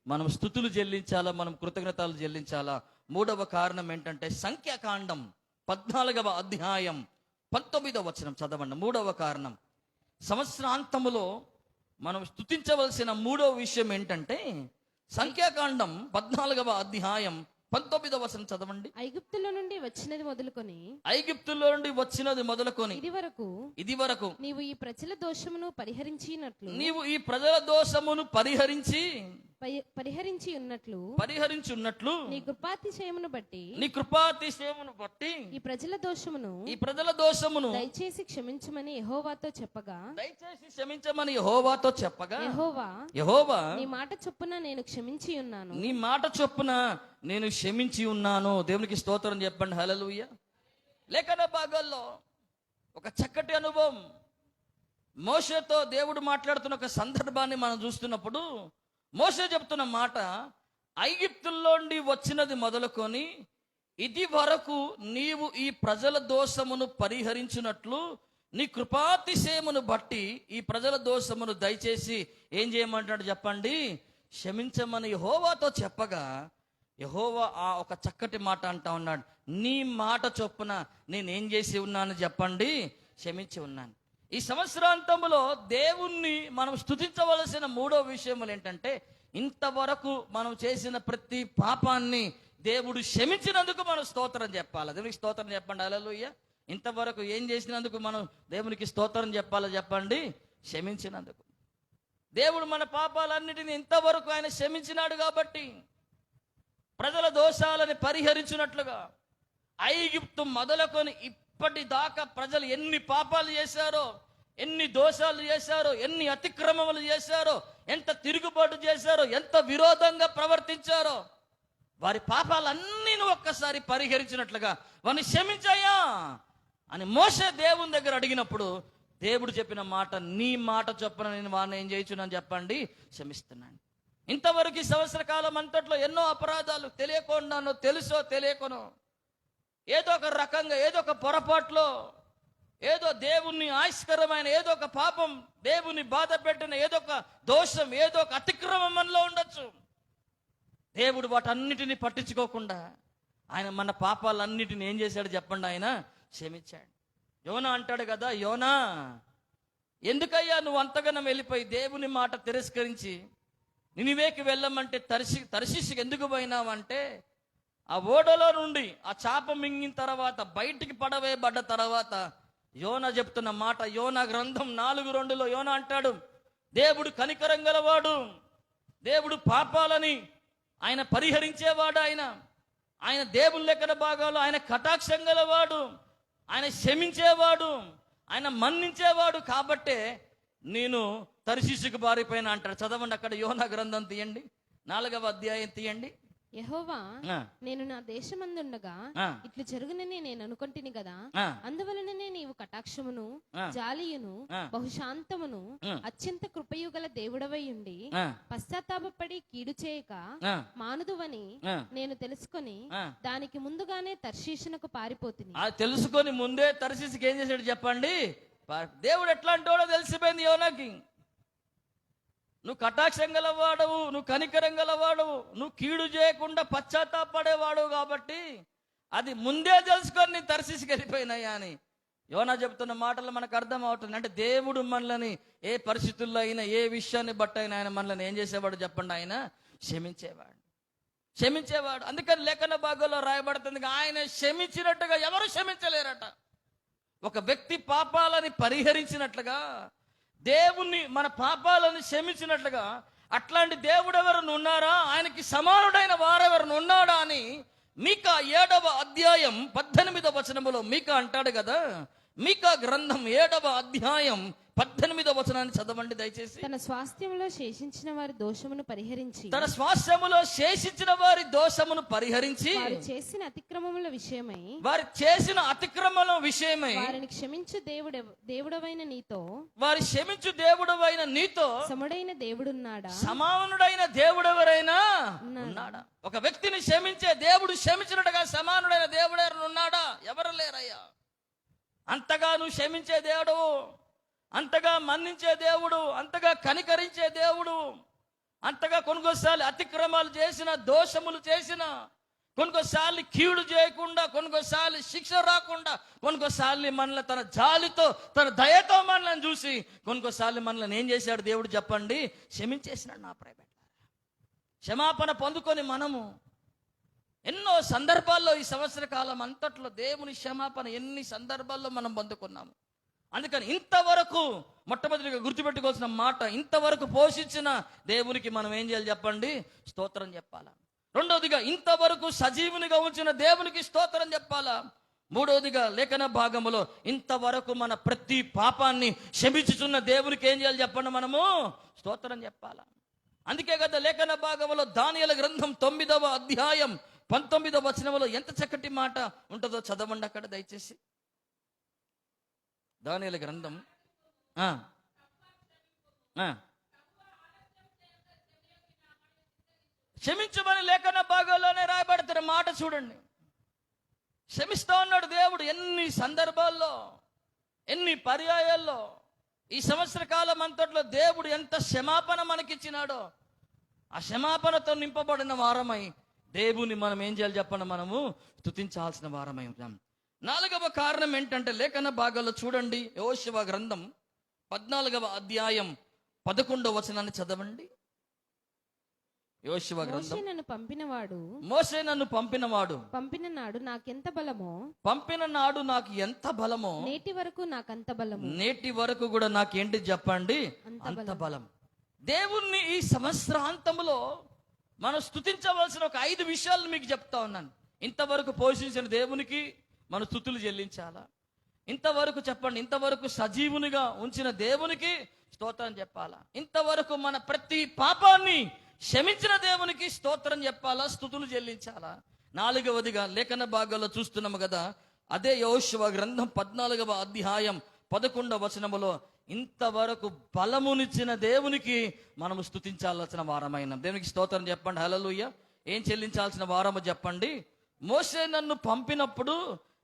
మనం స్తుతులు చెల్లించాలా, మనం కృతజ్ఞతలు చెల్లించాలా. మూడవ కారణం ఏంటంటే సంఖ్యాకాండం 14వ అధ్యాయం 19వ వచనం చదవండి. మూడవ కారణం, సంవత్సరాంతములో మనం స్తుతించవలసిన మూడవ విషయం ఏంటంటే సంఖ్యాకాండం 14వ అధ్యాయం 19వ వచనం చదవండి. ఐగుప్తులో నుండి వచ్చినది మొదలుకొని, ఐగుప్తులో నుండి వచ్చినది మొదలుకొని ఇది వరకు నీవు ఈ ప్రజల దోషమును పరిహరించినట్లు, నీవు ఈ ప్రజల దోషమును పరిహరించి ఉన్నట్లు నీ కృపాతిశయమును బట్టి ఈ ప్రజల దోషమును దయచేసి క్షమించమని యెహోవాతో చెప్పగా, యెహోవా నీ మాట చొప్పున నేను క్షమించి ఉన్నాను. దేవునికి స్తోత్రం చెప్పండి. హల్లెలూయా. లేఖన భాగాల్లో ఒక చక్కటి అనుభవం, మోషేతో దేవుడు మాట్లాడుతున్న ఒక సందర్భాన్ని మనం చూస్తున్నప్పుడు మోషే చెప్తున్న మాట, ఐగుప్తుల్లోండి వచ్చినది మొదలుకొని ఇది వరకు నీవు ఈ ప్రజల దోషమును పరిహరించినట్లు నీ కృపాతిశయమును బట్టి ఈ ప్రజల దోషమును దయచేసి ఏం చేయమంటాడు చెప్పండి? క్షమించమని యెహోవాతో చెప్పగా, యెహోవా ఆ ఒక చక్కటి మాట అంటా ఉన్నాడు, నీ మాట చొప్పున నేనేం చేసి ఉన్నాను చెప్పండి? క్షమించి ఉన్నాను. ఈ సంవత్సరాంతంలో దేవుణ్ణి మనం స్తుతించవలసిన మూడో విషయములు ఏంటంటే, ఇంతవరకు మనం చేసిన ప్రతి పాపాన్ని దేవుడు క్షమించినందుకు మనం స్తోత్రం చెప్పాలి. దేవునికి స్తోత్రం చెప్పండి. హల్లెలూయా. ఇంతవరకు ఏం చేసినందుకు మనం దేవునికి స్తోత్రం చెప్పాలి చెప్పండి? క్షమించినందుకు. దేవుడు మన పాపాలన్నిటిని ఇంతవరకు ఆయన క్షమించినాడు కాబట్టి ప్రజల దోషాలని పరిహరించినట్లుగా ఐగుప్తు మొదలుకొని ఇప్పటిదాకా ప్రజలు ఎన్ని పాపాలు చేశారో, ఎన్ని దోషాలు చేశారో, ఎన్ని అతిక్రమములు చేశారో, ఎంత తిరుగుబాటు చేశారో, ఎంత విరోధంగా ప్రవర్తించారో, వారి పాపాలన్నీ ఒక్కసారి పరిహరించినట్లుగా వారిని క్షమించాయా అని మోషే దేవుని దగ్గర అడిగినప్పుడు దేవుడు చెప్పిన మాట, నీ మాట చొప్పున నేను వారిని ఏం చేయించున్నాను చెప్పండి? క్షమిస్తున్నాను. ఇంతవరకు ఈ సంవత్సర కాలం అంతట్లో ఎన్నో అపరాధాలు తెలియకుండానో తెలుసో తెలియకనో ఏదో ఒక రకంగా, ఏదో ఒక పొరపాట్లో, ఏదో దేవుణ్ణి ఆయుష్కరమైన ఏదో ఒక పాపం, దేవుని బాధ పెట్టిన ఏదో ఒక దోషం, ఏదో ఒక అతిక్రమం మనలో ఉండొచ్చు. దేవుడు వాటన్నిటిని పట్టించుకోకుండా ఆయన మన పాపాలన్నిటిని ఏం చేశాడు చెప్పండి? ఆయన క్షమించాడు. యోనా అంటాడు కదా, యోనా ఎందుకయ్యా నువ్వు అంతగానం వెళ్ళిపోయి దేవుని మాట తిరస్కరించి నినివేకి వెళ్ళమంటే తర్షీషుకి ఎందుకు పోయినావంటే, ఆ ఓడలో నుండి ఆ చాప మింగిన తర్వాత బయటికి పడవేయబడ్డ తర్వాత యోనా చెప్తున్న మాట, యోనా గ్రంథం 4:2లో యోనా అంటాడు, దేవుడు కనికరం గలవాడు, దేవుడు పాపాలని ఆయన పరిహరించేవాడు, ఆయన దేవుని లెక్కన భాగాలు ఆయన కటాక్షం గలవాడు, ఆయన క్షమించేవాడు, ఆయన మన్నించేవాడు. కాబట్టే నేను తర్షీషుకు బారిపోయిన అంటాడు. చదవండి అక్కడ యోనా గ్రంథం తీయండి, 4వ అధ్యాయం తీయండి. యెహోవా నేను నా దేశమందుండగా ఇట్లు జరుగునని నేను అనుకుంటుని కదా, అందువలననే నీవు కటాక్షమును జాలియును బహుశాంతమును అత్యంత కృపయు గల దేవుడవై ఉండి పశ్చాత్తాపపడి కీడు చేయక మానుదువని నేను తెలుసుకొని దానికి ముందుగానే తర్షీషునకు పారిపోతుని. తెలుసుకొని ముందే తర్షీషుకి ఏం చేశాడు చెప్పండి? దేవుడు ఎట్లాంటి వాడో తెలిసిపోయింది యోనాకి. నువ్వు కటాక్షం గలవాడవు, నువ్వు కనికరం గలవాడవు, నువ్వు కీడు చేయకుండా పశ్చాత్తాపడేవాడు కాబట్టి అది ముందే తెలుసుకొని నీ తర్షీషుకి వెళ్ళిపోయినాయా అని యోనా చెప్తున్న మాటలు మనకు అర్థం అవుతుంది. అంటే దేవుడు మనల్ని ఏ పరిస్థితుల్లో అయినా, ఏ విషయాన్ని బట్టి అయినా ఆయన మనల్ని ఏం చేసేవాడు చెప్పండి? ఆయన క్షమించేవాడు. అందుకని లేఖన భాగంలో రాయబడుతుంది, ఆయన క్షమించినట్టుగా ఎవరు క్షమించలేరట. ఒక వ్యక్తి పాపాలని పరిహరించినట్లుగా, దేవుణ్ణి మన పాపాలను క్షమించినట్లుగా అట్లాంటి దేవుడు ఎవరు ఉన్నారా, ఆయనకి సమానుడైన వారెవరు ఉన్నాడా అని మీకా 7వ అధ్యాయం 18వ వచనములో మీకా అంటాడు కదా. మీకా గ్రంథం 7వ అధ్యాయం 18వ వచనాన్ని చదవండి దయచేసి. తన స్వాస్థ్యములో శేషించిన వారి దోషమును పరిహరించి, తన స్వాస్థ్యములో శేషించిన వారి దోషమును పరిహరించి, వారు చేసిన అతిక్రమముల విషయమై, వారు చేసిన అతిక్రమముల విషయమై వారిని క్షమించు దేవుడవైన నీతో, వారి క్షమించు దేవుడవైన నీతో సముడైన దేవుడున్నాడా, సమానుడైన దేవుడెవరైనా ఉన్నాడా? ఒక వ్యక్తిని క్షమించే దేవుడు క్షమించినట్టుగా సమానుడైన దేవుడు ఎవరైనా ఉన్నాడా? ఎవరు లేరయ్యా. అంతగా నువ్వు క్షమించే దేవుడు, అంతగా మన్నించే దేవుడు, అంతగా కనికరించే దేవుడు, అంతగా కొనుగోసార్లు అతిక్రమాలు చేసిన, దోషములు చేసిన, కొనుగోసార్లు కీడు చేయకుండా, కొనుగోసార్లు శిక్ష రాకుండా, కొనుగోసార్లు మనల్ని తన జాలితో తన దయతో మనల్ని చూసి, కొనుగోసార్లు మనల్ని ఏం చేశాడు దేవుడు చెప్పండి? క్షమించేసినాడు. నా ప్రైవేట్ క్షమాపణ పొందుకొని మనము ఎన్నో సందర్భాల్లో ఈ సంవత్సర కాలం అంతట్లో దేవుని క్షమాపణ ఎన్ని సందర్భాల్లో మనం పొందుకున్నాము. అందుకని ఇంతవరకు మొట్టమొదటిగా గుర్తుపెట్టుకోవాల్సిన మాట, ఇంతవరకు పోషించిన దేవునికి మనం ఏం చేయాలి చెప్పండి? స్తోత్రం చెప్పాలా. రెండవదిగా ఇంతవరకు సజీవునిగా ఉంచిన దేవునికి స్తోత్రం చెప్పాలా. మూడవదిగా లేఖన భాగములో ఇంతవరకు మన ప్రతి పాపాన్ని క్షమించుచున్న దేవునికి ఏం చేయాలి చెప్పండి? మనము స్తోత్రం చెప్పాలా. అందుకే కదా లేఖన భాగంలో దానియేలు గ్రంథం 9వ అధ్యాయం 19వ వచనంలో ఎంత చక్కటి మాట ఉంటుందో చదవండి అక్కడ దయచేసి. దానియేలు గ్రంథం క్షమించమని లేఖన భాగంలోనే రాయబడుతున్న మాట చూడండి. క్షమిస్తా ఉన్నాడు దేవుడు. ఎన్ని సందర్భాల్లో, ఎన్ని పర్యాయాల్లో ఈ సంవత్సర కాలం అంతట్లో దేవుడు ఎంత క్షమాపణ మనకిచ్చినాడో, ఆ క్షమాపణతో నింపబడిన వారమై దేవుని మనం ఏం చేయాలి చెప్పండి? మనము స్తుతించాల్సిన వారమై ఉంటాం. 4వ కారణం ఏంటంటే లేఖన భాగాల్లో చూడండి. యెహోషువ గ్రంథం 14వ అధ్యాయం 11వ వచనాన్ని చదవండి. యెహోషువ గ్రంథం. మోషే నన్ను పంపినవాడు పంపిన నాడు నాకెంత బలమో, పంపిన నాడు నాకు ఎంత బలమో, నేటి వరకు నాకంత బలము, నేటి వరకు కూడా నాకేంటి చెప్పండి? అంత బలం. దేవుణ్ణి ఈ సంవత్సరాంతములో మనం స్తుతించవలసిన ఒక 5 విషయాలు మీకు చెప్తా ఉన్నాను. ఇంతవరకు పోషించిన దేవునికి మన స్తుతులు చెల్లించాలా. ఇంతవరకు చెప్పండి, ఇంతవరకు సజీవునిగా ఉంచిన దేవునికి స్తోత్రం చెప్పాలా. ఇంతవరకు మన ప్రతి పాపాన్ని క్షమించిన దేవునికి స్తోత్రం చెప్పాలా, స్తుతులు చెల్లించాలా. 4వదిగా లేఖన భాగాల్లో చూస్తున్నాము కదా, అదే యెహోషువ గ్రంథం 14వ అధ్యాయం 11వ వచనములో ఇంతవరకు బలమునిచ్చిన దేవునికి మనము స్తుతించాల్సిన వారమైన దేవునికి స్తోత్రం చెప్పండి. హల్లెలూయా. ఏం చెల్లించాల్సిన వారమో చెప్పండి? మోషే నన్ను పంపినప్పుడు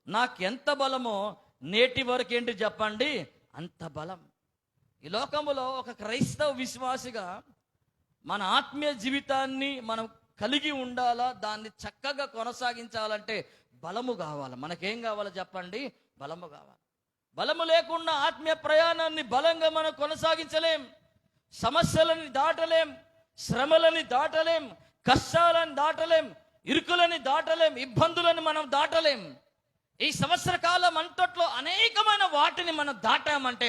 నాకెంత బలమో, నేటి వరకు ఏంటి చెప్పండి? అంత బలం. ఈ లోకములో ఒక క్రైస్తవ విశ్వాసిగా మన ఆత్మీయ జీవితాన్ని మనం కలిగి ఉండాలా, దాన్ని చక్కగా కొనసాగించాలంటే బలము కావాలి. మనకేం కావాలో చెప్పండి? బలము కావాలి. బలము లేకుండా ఆత్మీయ ప్రయాణాన్ని బలంగా మనం కొనసాగించలేం. సమస్యలని దాటలేం, శ్రమలని దాటలేం, కష్టాలను దాటలేం, ఇరుకులని దాటలేం, ఇబ్బందులను మనం దాటలేం. ఈ సంవత్సర కాలం అంతట్లో అనేకమైన వాటిని మనం దాటామంటే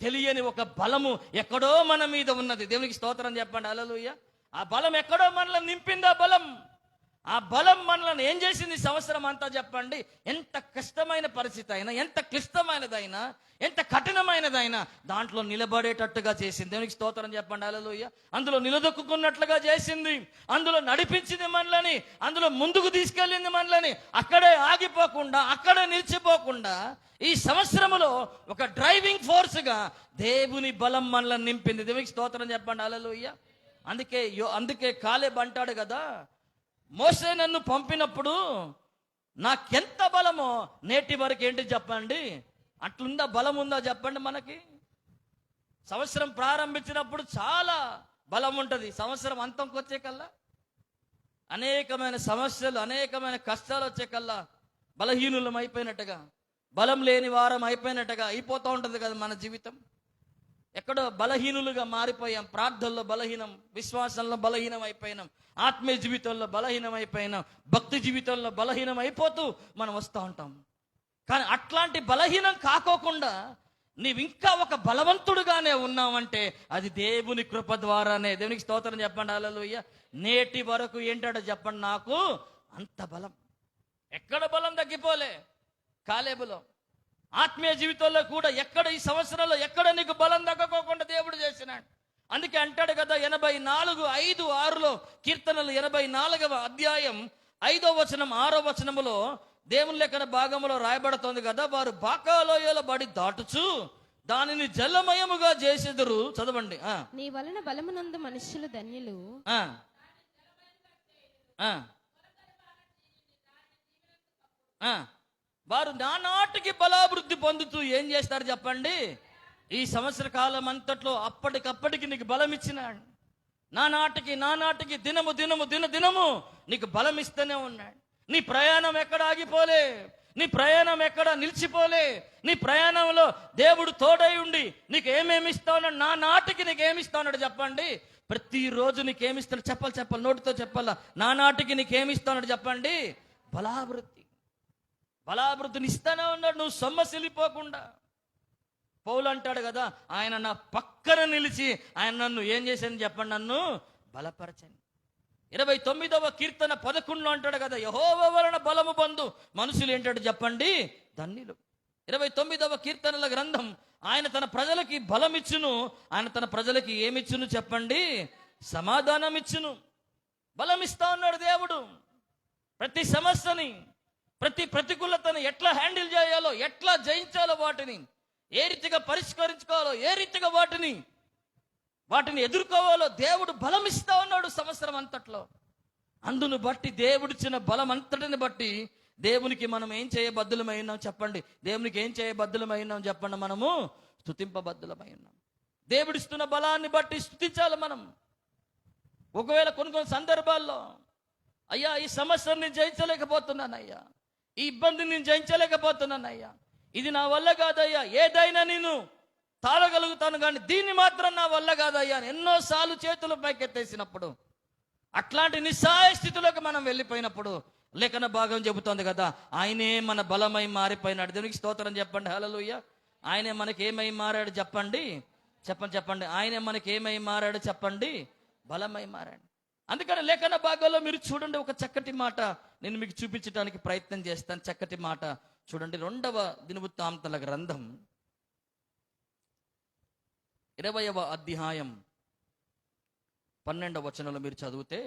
తెలియని ఒక బలము ఎక్కడో మన మీద ఉన్నది. దేవునికి స్తోత్రం చెప్పండి. హల్లెలూయా. ఆ బలం ఎక్కడో మనల్ని నింపింది. ఆ బలం మనల్ని ఏం చేసింది సంవత్సరం అంతా చెప్పండి? ఎంత కష్టమైన పరిస్థితి అయినా, ఎంత క్లిష్టమైనదైనా, ఎంత కఠినమైనదైనా దాంట్లో నిలబడేటట్టుగా చేసింది. దేవునికి స్తోత్రం చెప్పండి. హల్లెలూయా. అందులో నిలదొక్కున్నట్లుగా చేసింది, అందులో నడిపించింది మనల్ని, అందులో ముందుకు తీసుకెళ్ళింది మనల్ని. అక్కడే ఆగిపోకుండా, అక్కడే నిలిచిపోకుండా ఈ సంవత్సరములో ఒక డ్రైవింగ్ ఫోర్స్గా దేవుని బలం మనల్ని నింపింది. దేవునికి స్తోత్రం చెప్పండి. హల్లెలూయా. అందుకే కాలేబ్ అంటాడు కదా, మోషే నన్ను పంపినప్పుడు నాకెంత బలమో, నేటి వరకు ఏంటి చెప్పండి? అట్లుందా? బలం ఉందా చెప్పండి మనకి? సంవత్సరం ప్రారంభించినప్పుడు చాలా బలం ఉంటుంది. సంవత్సరం అంతంకి వచ్చే కల్లా అనేకమైన సమస్యలు, అనేకమైన కష్టాలు వచ్చే కల్లా బలహీనులం అయిపోయినట్టుగా, బలం లేని వారం అయిపోయినట్టుగా అయిపోతూ ఉంటుంది కదా మన జీవితం. ఎక్కడో బలహీనులుగా మారిపోయాం. ప్రార్థనలో బలహీనం, విశ్వాసంలో బలహీనం అయిపోయినాం, ఆత్మీయ జీవితంలో బలహీనం అయిపోయినాం, భక్తి జీవితంలో బలహీనం అయిపోతూ మనం వస్తూ ఉంటాం. కానీ అట్లాంటి బలహీనం కాకోకుండా నీవు ఇంకా ఒక బలవంతుడుగానే ఉన్నావంటే అది దేవుని కృప ద్వారానే. దేవునికి స్తోత్రం చెప్పండి. హల్లెలూయా. నేటి వరకు ఏంటంటే చెప్పండి, నాకు అంత బలం. ఎక్కడ బలం తగ్గిపోలే. కాలేబులో ఆత్మీయ జీవితంలో కూడా ఎక్కడ ఈ సంవత్సరంలో ఎక్కడ నీకు బలం తగ్గకోకుండా దేవుడు చేసినాడు. అందుకే అంటాడు కదా 84:5-6 కీర్తనలు 84వ అధ్యాయం 5వ వచనం 6వ వచనములో దేవుని లేఖన భాగంలో రాయబడుతోంది కదా, వారు బాకాలోయల బడి దాటుచు దానిని జలమయముగా చేసెదరు. చదవండి. నీ వలన బలమునందు మనుష్యులు ధన్యులు. వారు నానాటికి బలాభివృద్ధి పొందుతూ ఏం చేస్తారు చెప్పండి, ఈ సంవత్సర కాలం అంతట్లో అప్పటికప్పటికి నీకు బలం ఇచ్చినాడు. నానాటికి దినము నీకు బలం ఇస్తూనే ఉన్నాడు. నీ ప్రయాణం ఎక్కడ ఆగిపోలే, నీ ప్రయాణం ఎక్కడ నిలిచిపోలే. నీ ప్రయాణంలో దేవుడు తోడై ఉండి నీకు ఏమేమి ఇస్తా ఉన్నాడు, నానాటికి నీకు ఏమి ఇస్తా ఉన్నాడు చెప్పండి. ప్రతిరోజు నీకేమిస్తాడు చెప్పాలి, నోటితో చెప్పాలా. నానాటికి నీకేమి ఇస్తా ఉన్నాడు చెప్పండి, బలాభివృద్ధిని ఇస్తానే ఉన్నాడు. నువ్వు సొమ్మసిల్లిపోకుండా. పౌలు అంటాడు కదా, ఆయన నా పక్కన నిలిచి ఆయన నన్ను ఏం చేశాను చెప్పండి, నన్ను బలపరచండి. 29వ కీర్తన 11 అంటాడు కదా, యెహోవా వలన బలము పొందు మనుషులు ఏంటాడు చెప్పండి, ధన్యులు. 29వ కీర్తనల గ్రంథం, ఆయన తన ప్రజలకి బలం ఇచ్చును. ఆయన తన ప్రజలకి ఏమిచ్చును చెప్పండి, సమాధానం ఇచ్చును. బలం ఇస్తా ఉన్నాడు దేవుడు. ప్రతి సమస్యని, ప్రతి ప్రతికూలతను ఎట్లా హ్యాండిల్ చేయాలో, ఎట్లా జయించాలో, వాటిని ఏ రీతిగా పరిష్కరించుకోవాలో, ఏ రీతిగా వాటిని ఎదుర్కోవాలో దేవుడు బలం ఇస్తా ఉన్నాడు సంవత్సరం అంతట్లో. అందును బట్టి దేవుడిచ్చిన బలం అంతటిని బట్టి దేవునికి మనం ఏం చేయబద్దులమై ఉన్నాం చెప్పండి, దేవునికి ఏం చేయబద్దులమై ఉన్నాం చెప్పండి, మనము స్తుతింపబద్దులమై ఉన్నాం. దేవుడిస్తున్న బలాన్ని బట్టి స్తుతించాలి మనం. ఒకవేళ కొన్ని సందర్భాల్లో అయ్యా ఈ సమస్యను నేను జయించలేకపోతున్నాను అయ్యా, ఈ ఇబ్బందిని నేను జయించలేకపోతున్నాను అయ్యా, ఇది నా వల్ల కాదయ్యా, ఏదైనా నేను తాళగలుగుతాను కానీ దీన్ని మాత్రం నా వల్ల కాదయ్యా అని ఎన్నోసార్లు చేతులు పైకెత్తేసినప్పుడు, అట్లాంటి నిస్సహాయ స్థితిలోకి మనం వెళ్ళిపోయినప్పుడు లేఖన భాగం చెబుతోంది కదా, ఆయనే మన బలమై మారిపోయినాడు. దేవునికి స్తోత్రం చెప్పండి. హల్లెలూయా. ఆయనే మనకి ఏమై మారాడు చెప్పండి, చెప్పండి. ఆయనే మనకి ఏమై మారాడు చెప్పండి, బలమై మారాడు. అందుకని లేఖన భాగంలో మీరు చూడండి, ఒక చక్కటి మాట నేను మీకు చూపించడానికి ప్రయత్నం చేస్తాను. చక్కటి మాట చూడండి. 2వ దినవృత్తాంతాల గ్రంథం 20వ అధ్యాయం 12వ వచనంలో మీరు చదివితే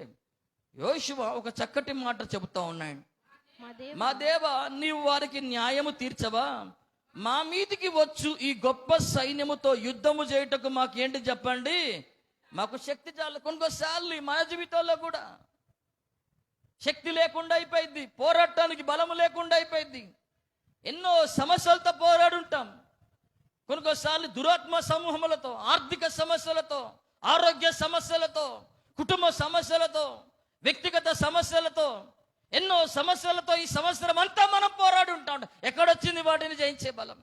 యోషువ ఒక చక్కటి మాట చెబుతా ఉన్నాడు. మా దేవా, నీవు వారికి న్యాయము తీర్చవా? మా మీదికి వచ్చు ఈ గొప్ప సైన్యముతో యుద్ధము చేయుటకు మాకేంటి చెప్పండి, మాకు శక్తి చాలు. కొన్నిసార్లు మన జీవితంలో కూడా శక్తి లేకుండా అయిపోయింది, పోరాటానికి బలము లేకుండా అయిపోయింది. ఎన్నో సమస్యలతో పోరాడుంటాం. కొన్నిసార్లు దురాత్మ సమూహములతో, ఆర్థిక సమస్యలతో, ఆరోగ్య సమస్యలతో, కుటుంబ సమస్యలతో, వ్యక్తిగత సమస్యలతో, ఎన్నో సమస్యలతో ఈ సంవత్సరం అంతా మనం పోరాడి ఉంటాం. ఎక్కడొచ్చింది వాటిని జయించే బలం?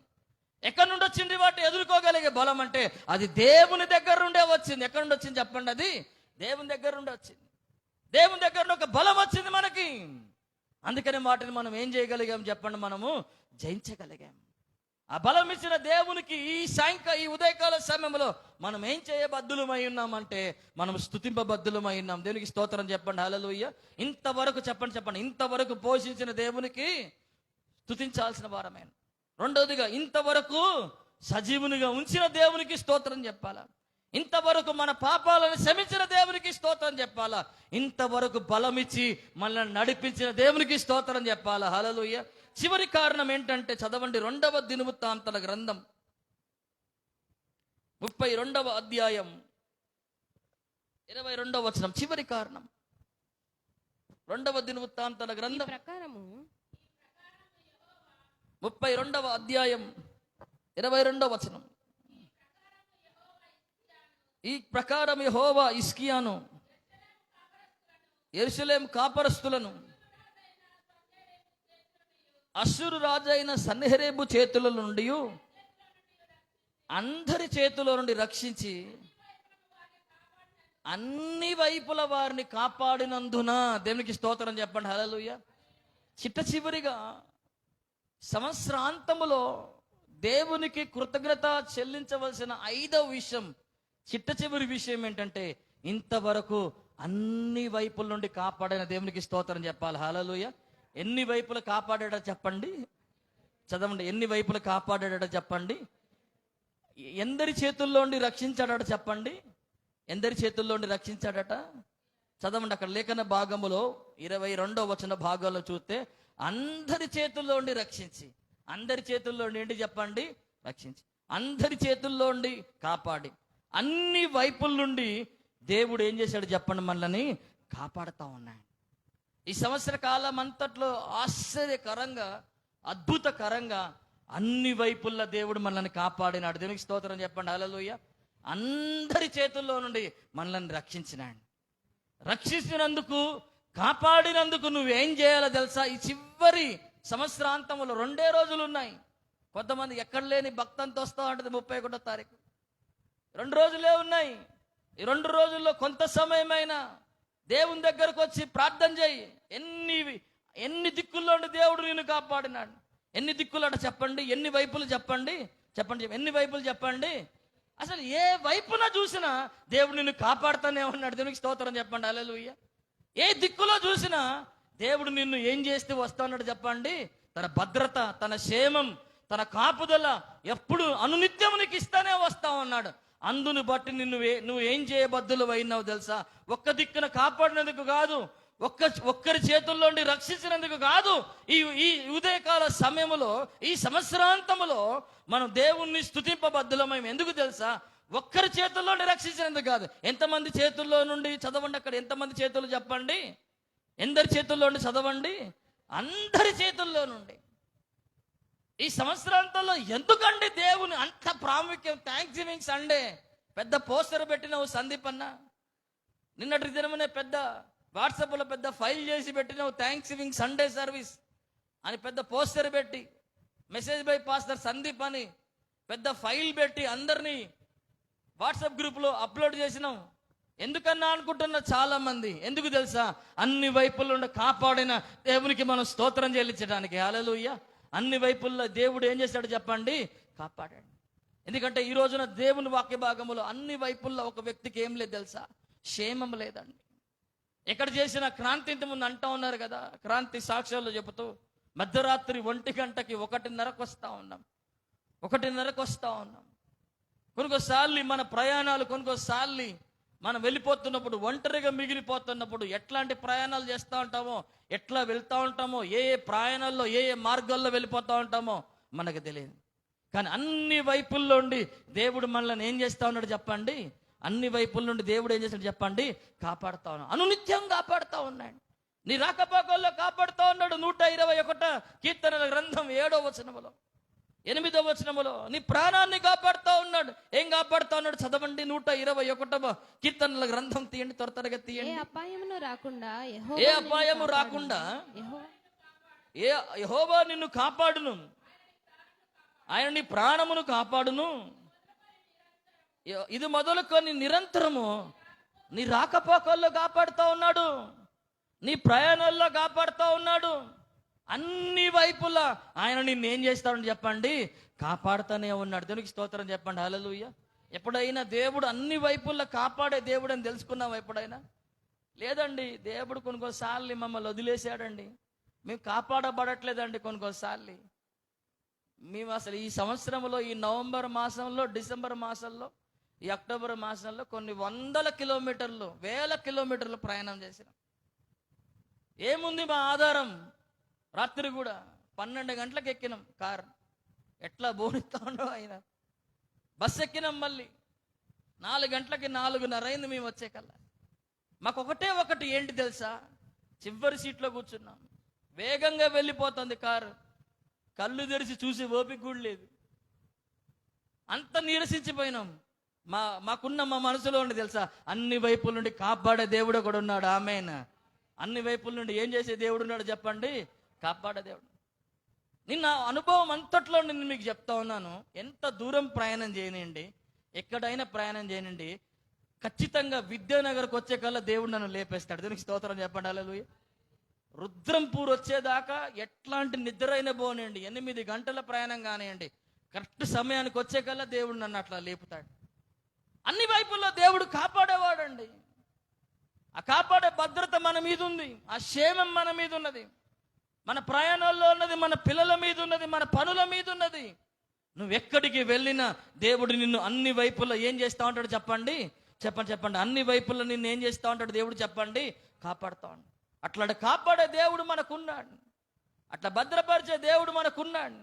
ఎక్కడి నుండి వచ్చింది వాటిని ఎదుర్కోగలిగే బలం? అంటే అది దేవుని దగ్గర నుండే వచ్చింది. ఎక్కడి నుండి వచ్చింది చెప్పండి? అది దేవుని దగ్గర నుండి వచ్చింది. దేవుని దగ్గర నుండి ఒక బలం వచ్చింది మనకి. అందుకని వాటిని మనం ఏం చేయగలిగాం చెప్పండి, మనము జయించగలిగాం. ఆ బలం ఇచ్చిన దేవునికి ఈ ఉదయకాల సమయంలో మనం ఏం చేయబద్దులమై ఉన్నామంటే మనం స్తుతింపబద్దులమై ఉన్నాం. దేవునికి స్తోత్రం చెప్పండి. హల్లెలూయా. ఇంతవరకు చెప్పండి, ఇంతవరకు పోషించిన దేవునికి స్తుతించాల్సిన వారమైన. రెండవదిగా, ఇంతవరకు సజీవునిగా ఉంచిన దేవునికి స్తోత్రం చెప్పాలా. ఇంతవరకు మన పాపాలను క్షమించిన దేవునికి స్తోత్రం చెప్పాలా. ఇంతవరకు బలమిచ్చి మనల్ని నడిపించిన దేవునికి స్తోత్రం చెప్పాలా. హల్లెలూయా. చివరి కారణం ఏంటంటే చదవండి, 2వ దినవృత్తాంతాల గ్రంథం 32వ అధ్యాయం 22వ వచనం. చివరి కారణం 2వ దినవృత్తాంతాల గ్రంథం 32వ అధ్యాయం 22వ వచనం. ఈ ప్రకారం యెహోవా హిజ్కియాను, యెరూషలేము కాపరస్తులను అష్షూరు రాజైన సన్హెరీబు చేతుల నుండి, అందరి చేతుల నుండి రక్షించి అన్ని వైపుల వారిని కాపాడినందున దేవునికి స్తోత్రం చెప్పండి. హల్లెలూయా. చిట్ట చివరిగా సంవత్సరాంతములో దేవునికి కృతజ్ఞత చెల్లించవలసిన 5వ విషయం, చిట్ట చివరి విషయం ఏంటంటే, ఇంతవరకు అన్ని వైపుల నుండి కాపాడిన దేవునికి స్తోత్రం చెప్పాలి. హల్లెలూయా. ఎన్ని వైపులు కాపాడాడో చెప్పండి, చదవండి. ఎన్ని వైపులు కాపాడాడో చెప్పండి. ఎందరి చేతుల్లో ఉండి రక్షించాడట చెప్పండి. ఎందరి చేతుల్లో ఉండి రక్షించాడట చదవండి. అక్కడ లేఖన భాగములో 22వ వచన భాగంలో చూస్తే, అందరి చేతుల్లో ఉండి రక్షించి, అందరి చేతుల్లో ఉండి ఏంటి చెప్పండి, రక్షించి, అందరి చేతుల్లో ఉండి కాపాడి, అన్ని వైపుల నుండి దేవుడు ఏం చేశాడు చెప్పండి, మనల్ని కాపాడుతా ఉన్నాడు. ఈ సంవత్సర కాలం అంతట్లో ఆశ్చర్యకరంగా, అద్భుతకరంగా అన్ని వైపుల్లో దేవుడు మనల్ని కాపాడినాడు. దేవునికి స్తోత్రం చెప్పండి. హల్లెలూయా. అందరి చేతుల్లో నుండి మనల్ని రక్షించినాడు. రక్షించినందుకు, కాపాడినందుకు నువ్వేం చేయాలో తెలుసా? ఈ చివరి సంవత్సరాంతంలో 2 రోజులు ఉన్నాయి. కొంతమంది ఎక్కడ లేని భక్తంతో వస్తూ ఉంటుంది 31వ తారీఖు. 2 రోజులే ఉన్నాయి. ఈ 2 రోజుల్లో కొంత సమయమైనా దేవుని దగ్గరకు వచ్చి ప్రార్థన చేయి. ఎన్ని దిక్కుల్లో ఉండి దేవుడు నిన్ను కాపాడినాడు. ఎన్ని దిక్కులు చెప్పండి, ఎన్ని వైపులు చెప్పండి, ఎన్ని వైపులు చెప్పండి. అసలు ఏ వైపున చూసినా దేవుడు నిన్ను కాపాడుతానే ఉన్నాడు. దేవునికి స్తోత్రం చెప్పండి. హల్లెలూయా. ఏ దిక్కులో చూసినా దేవుడు నిన్ను ఏం చేస్తే వస్తా ఉన్నాడు చెప్పండి. తన భద్రత, తన క్షేమం, తన కాపుదల ఎప్పుడు అనునిత్యం నీకు ఇస్తానే వస్తా ఉన్నాడు. అందును బట్టి నువ్వు ఏం చేయబద్దులు అయినావు తెలుసా? ఒక్క దిక్కున కాపాడినందుకు కాదు, ఒక్కరి చేతుల్లోండి రక్షించినందుకు కాదు. ఈ ఉదయకాల సమయంలో, ఈ సంవత్సరాంతములో మనం దేవుణ్ణి స్తుతింపబద్దులమై. ఎందుకు తెలుసా? ఒక్కరి చేతుల్లోండి రక్షించినందుకు కాదు. ఎంతమంది చేతుల్లో నుండి చదవండి. అక్కడ ఎంతమంది చేతులు చెప్పండి. ఎందరి చేతుల్లో నుండి చదవండి. అందరి చేతుల్లో నుండి. ఈ సంవత్సరాంతంలో ఎందుకండి దేవుని అంత ప్రాముఖ్యం? థ్యాంక్స్ గివింగ్ సండే పెద్ద పోస్టర్ పెట్టినావు సందీప్ అన్న. నిన్నటి దినమనే పెద్ద వాట్సాప్లో పెద్ద ఫైల్ చేసి పెట్టినావు, థ్యాంక్స్ గివింగ్ సండే సర్వీస్ అని పెద్ద పోస్టర్ పెట్టి, మెసేజ్ బై పాస్టర్ సందీప్ అని పెద్ద ఫైల్ పెట్టి అందరినీ వాట్సాప్ గ్రూప్లో అప్లోడ్ చేసినాం. ఎందుకన్నా అనుకుంటున్న చాలా మంది. ఎందుకు తెలుసా? అన్ని వైపుల నుండి కాపాడిన దేవునికి మనం స్తోత్రం చెల్లించడానికి. హల్లెలూయా. అన్ని వైపుల్లో దేవుడు ఏం చేశాడు చెప్పండి? కాపాడాడు. ఎందుకంటే ఈ రోజున దేవుని వాక్య భాగములో అన్ని వైపుల్లో ఒక వ్యక్తికి ఏం లేదు తెలుసా? క్షేమం లేదండి. ఎక్కడ చేసిన క్రాంతి, ఇంత ముందు అంటా ఉన్నారు కదా, క్రాంతి సాక్ష్యాలు చెబుతూ మధ్యరాత్రి 1 గంటకి 1:30కు వస్తూ ఉన్నాం. 1:30కు వస్తూ ఉన్నాం. కొనుకోసార్లు మన ప్రయాణాలు, కొనుకోసార్లు మనం వెళ్ళిపోతున్నప్పుడు, ఒంటరిగా మిగిలిపోతున్నప్పుడు ఎట్లాంటి ప్రయాణాలు చేస్తూ ఉంటామో, ఎట్లా వెళ్తూ ఉంటామో, ఏ ప్రయాణాల్లో ఏ మార్గాల్లో వెళ్ళిపోతూ ఉంటామో మనకు తెలియదు. కానీ అన్ని వైపుల్లో ఉండి దేవుడు మనల్ని ఏం చేస్తూ ఉన్నాడు చెప్పండి? అన్ని వైపుల నుండి దేవుడు ఏం చేస్తాడు చెప్పండి? కాపాడుతా ఉన్నాడు. అనునిత్యం కాపాడుతూ ఉన్నాడు. నీ రాకపోకల్లో కాపాడుతూ ఉన్నాడు. 121 కీర్తనల గ్రంథం 7వ వచనములో, 8వ వచనములో నీ ప్రాణాన్ని కాపాడుతూ ఉన్నాడు. ఏం కాపాడుతా ఉన్నాడు చదవండి. 121వ కీర్తనల గ్రంథం తీయండి, త్వరగా తీయండి. ఏ అపాయము రాకుండా యెహోవా నిన్ను కాపాడును, ఆయన నీ ప్రాణమును కాపాడును. ఇది మొదలుకొని నిరంతరము నీ రాకపోకల్లో కాపాడుతూ ఉన్నాడు, నీ ప్రయాణాల్లో కాపాడుతూ ఉన్నాడు. అన్ని వైపులా ఆయన నిన్ను ఏం చేస్తాడని చెప్పండి? కాపాడుతూనే ఉన్నాడు. దేవునికి స్తోత్రం చెప్పండి. హల్లెలూయా. ఎప్పుడైనా దేవుడు అన్ని వైపుల్లో కాపాడే దేవుడు అని తెలుసుకున్నావా ఎప్పుడైనా? లేదండి. దేవుడు కొనుకోసార్లు మమ్మల్ని వదిలేశాడండి, మేము కాపాడబడట్లేదండి. కొనుకోసార్లు మేము అసలు ఈ సంవత్సరంలో, ఈ నవంబర్ మాసంలో, డిసెంబర్ మాసంలో, ఈ అక్టోబర్ మాసంలో కొన్ని 100 కిలోమీటర్లు, 1000 కిలోమీటర్లు ప్రయాణం చేసినాం. ఏముంది మా ఆధారం? రాత్రి కూడా 12 గంటలకు ఎక్కినాం కారు. ఎట్లా బోనిస్తా ఉండవు ఆయన. బస్సు ఎక్కినాం, మళ్ళీ 4 గంటలకి 4:30 అయింది మేము వచ్చే కల్లా. మాకు ఒకటి ఏంటి తెలుసా? చివరి సీట్లో కూర్చున్నాం. వేగంగా వెళ్ళిపోతుంది కారు. కళ్ళు తెరిచి చూసి ఓపిక కూడా లేదు. అంత నీరసించిపోయినాం. మాకున్న మా మనసులో ఉండి తెలుసా? అన్ని వైపుల నుండి కాపాడే దేవుడు కూడా ఉన్నాడు. ఆమేన్. అన్ని వైపుల నుండి ఏం చేసే దేవుడు ఉన్నాడు చెప్పండి? కాపాడే దేవుడు. నిన్న అనుభవం అంతట్లో నేను మీకు చెప్తా ఉన్నాను. ఎంత దూరం ప్రయాణం చేయనండి, ఎక్కడైనా ప్రయాణం చేయనండి, ఖచ్చితంగా విద్యానగర్కి వచ్చే కల్లా దేవుడు నన్ను లేపేస్తాడు. దీనికి స్తోత్రం చెప్పండి. హల్లెలూయా. రుద్రంపూర్ వచ్చేదాకా ఎట్లాంటి నిద్ర అయినా పోనండి, 8 గంటల ప్రయాణం కానివ్వండి, కరెక్ట్ సమయానికి వచ్చే కల్లా దేవుడు నన్ను అట్లా లేపుతాడు. అన్ని వైపుల్లో దేవుడు కాపాడేవాడండి. ఆ కాపాడే భద్రత మన మీద ఉంది, ఆ క్షేమం మన మీద ఉన్నది, మన ప్రయాణాల్లో ఉన్నది, మన పిల్లల మీద ఉన్నది, మన పనుల మీద ఉన్నది. నువ్వు ఎక్కడికి వెళ్ళినా దేవుడు నిన్ను అన్ని వైపుల్లో ఏం చేస్తా ఉంటాడు చెప్పండి, చెప్పండి. అన్ని వైపుల్లో నిన్ను ఏం చేస్తా ఉంటాడు దేవుడు చెప్పండి, కాపాడుతా ఉంటాడు. అట్లా కాపాడే దేవుడు మనకున్నాడు, అట్లా భద్రపరిచే దేవుడు మనకున్నాడు.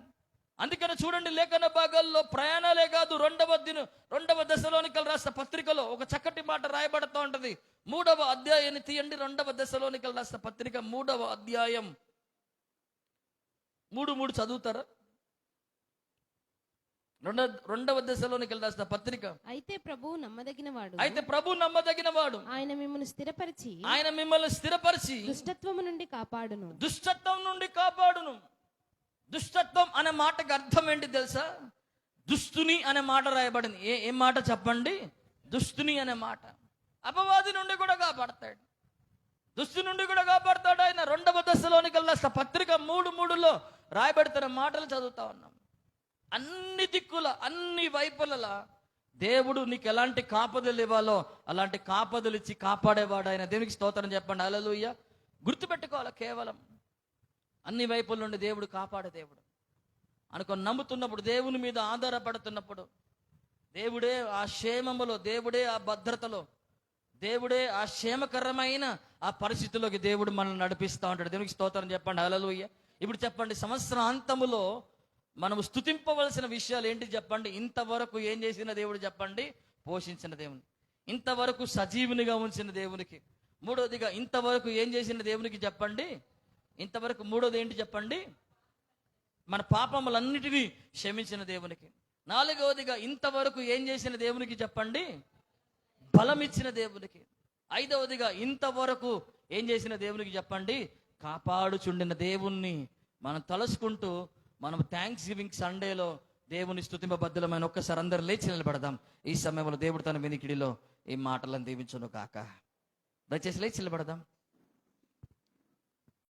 అందుకని చూడండి, లేఖన భాగాల్లో ప్రయాణాలే కాదు, రెండవ దశలోనికలు రాసిన పత్రికలో ఒక చక్కటి మాట రాయబడుతూ ఉంటది. 3వ అధ్యాయాన్ని తీయండి. 2వ దశలోనికలు రాసిన పత్రిక 3వ అధ్యాయం 3 చదువుతారా? 2వ దశలోనికలు రాసిన పత్రిక. అయితే ప్రభు నమ్మదగిన వాడు, ఆయన మిమ్మల్ని స్థిరపరిచి దుష్టత్వం నుండి కాపాడును. దుష్టత్వం అనే మాటకు అర్థం ఏంటి తెలుసా? దుస్తుని అనే మాట రాయబడింది. ఏం మాట చెప్పండి? దుస్తుని అనే మాట. అపవాది నుండి కూడా కాపాడతాడు, దుస్తు నుండి కూడా కాపాడతాడు ఆయన. 2వ దశలోనికలు రాసిన పత్రిక 3:3లో రాయబడుతున్న మాటలు చదువుతా ఉన్నాం. అన్ని దిక్కుల, అన్ని వైపుల దేవుడు నీకు ఎలాంటి కాపదలు ఇవ్వాలో అలాంటి కాపదలు ఇచ్చి కాపాడేవాడు ఆయన. దేవునికి స్తోత్రం చెప్పండి, హల్లెలూయా. గుర్తుపెట్టుకోవాలి, కేవలం అన్ని వైపుల నుండి దేవుడు కాపాడే దేవుడు అనుకొని నమ్ముతున్నప్పుడు, దేవుని మీద ఆధారపడుతున్నప్పుడు, దేవుడే ఆ క్షేమములో, దేవుడే ఆ భద్రతలో, దేవుడే ఆ క్షేమకరమైన ఆ పరిస్థితుల్లోకి దేవుడు మనల్ని నడిపిస్తూ ఉంటాడు. దేవునికి స్తోత్రం చెప్పండి, హల్లెలూయా. ఇప్పుడు చెప్పండి, సంవత్సరాంతములో మనము స్తుతింపవలసిన విషయాలు ఏంటి చెప్పండి? ఇంతవరకు ఏం చేసిన దేవుడు చెప్పండి? పోషించిన దేవుని, ఇంతవరకు సజీవునిగా ఉంచిన దేవునికి. మూడోదిగా ఇంతవరకు ఏం చేసిన దేవునికి చెప్పండి? ఇంతవరకు మూడోది ఏంటి చెప్పండి? మన పాపములన్నిటినీ క్షమించిన దేవునికి. 4వదిగా ఇంతవరకు ఏం చేసిన దేవునికి చెప్పండి? బలం ఇచ్చిన దేవునికి. 5వదిగా ఇంతవరకు ఏం చేసిన దేవునికి చెప్పండి? కాపాడుచుండిన దేవుణ్ణి మనం తలుసుకుంటూ మనం థ్యాంక్స్ గివింగ్ సండేలో దేవుని స్తుతింపబద్ధులమైన ఒక్కసారి అందరూ లేచి నిలబడదాం. ఈ సమయంలో దేవుడు తన వినికిడిలో ఈ మాటలను దీవించును కాక. దయచేసి లేచి నిలబడదాం.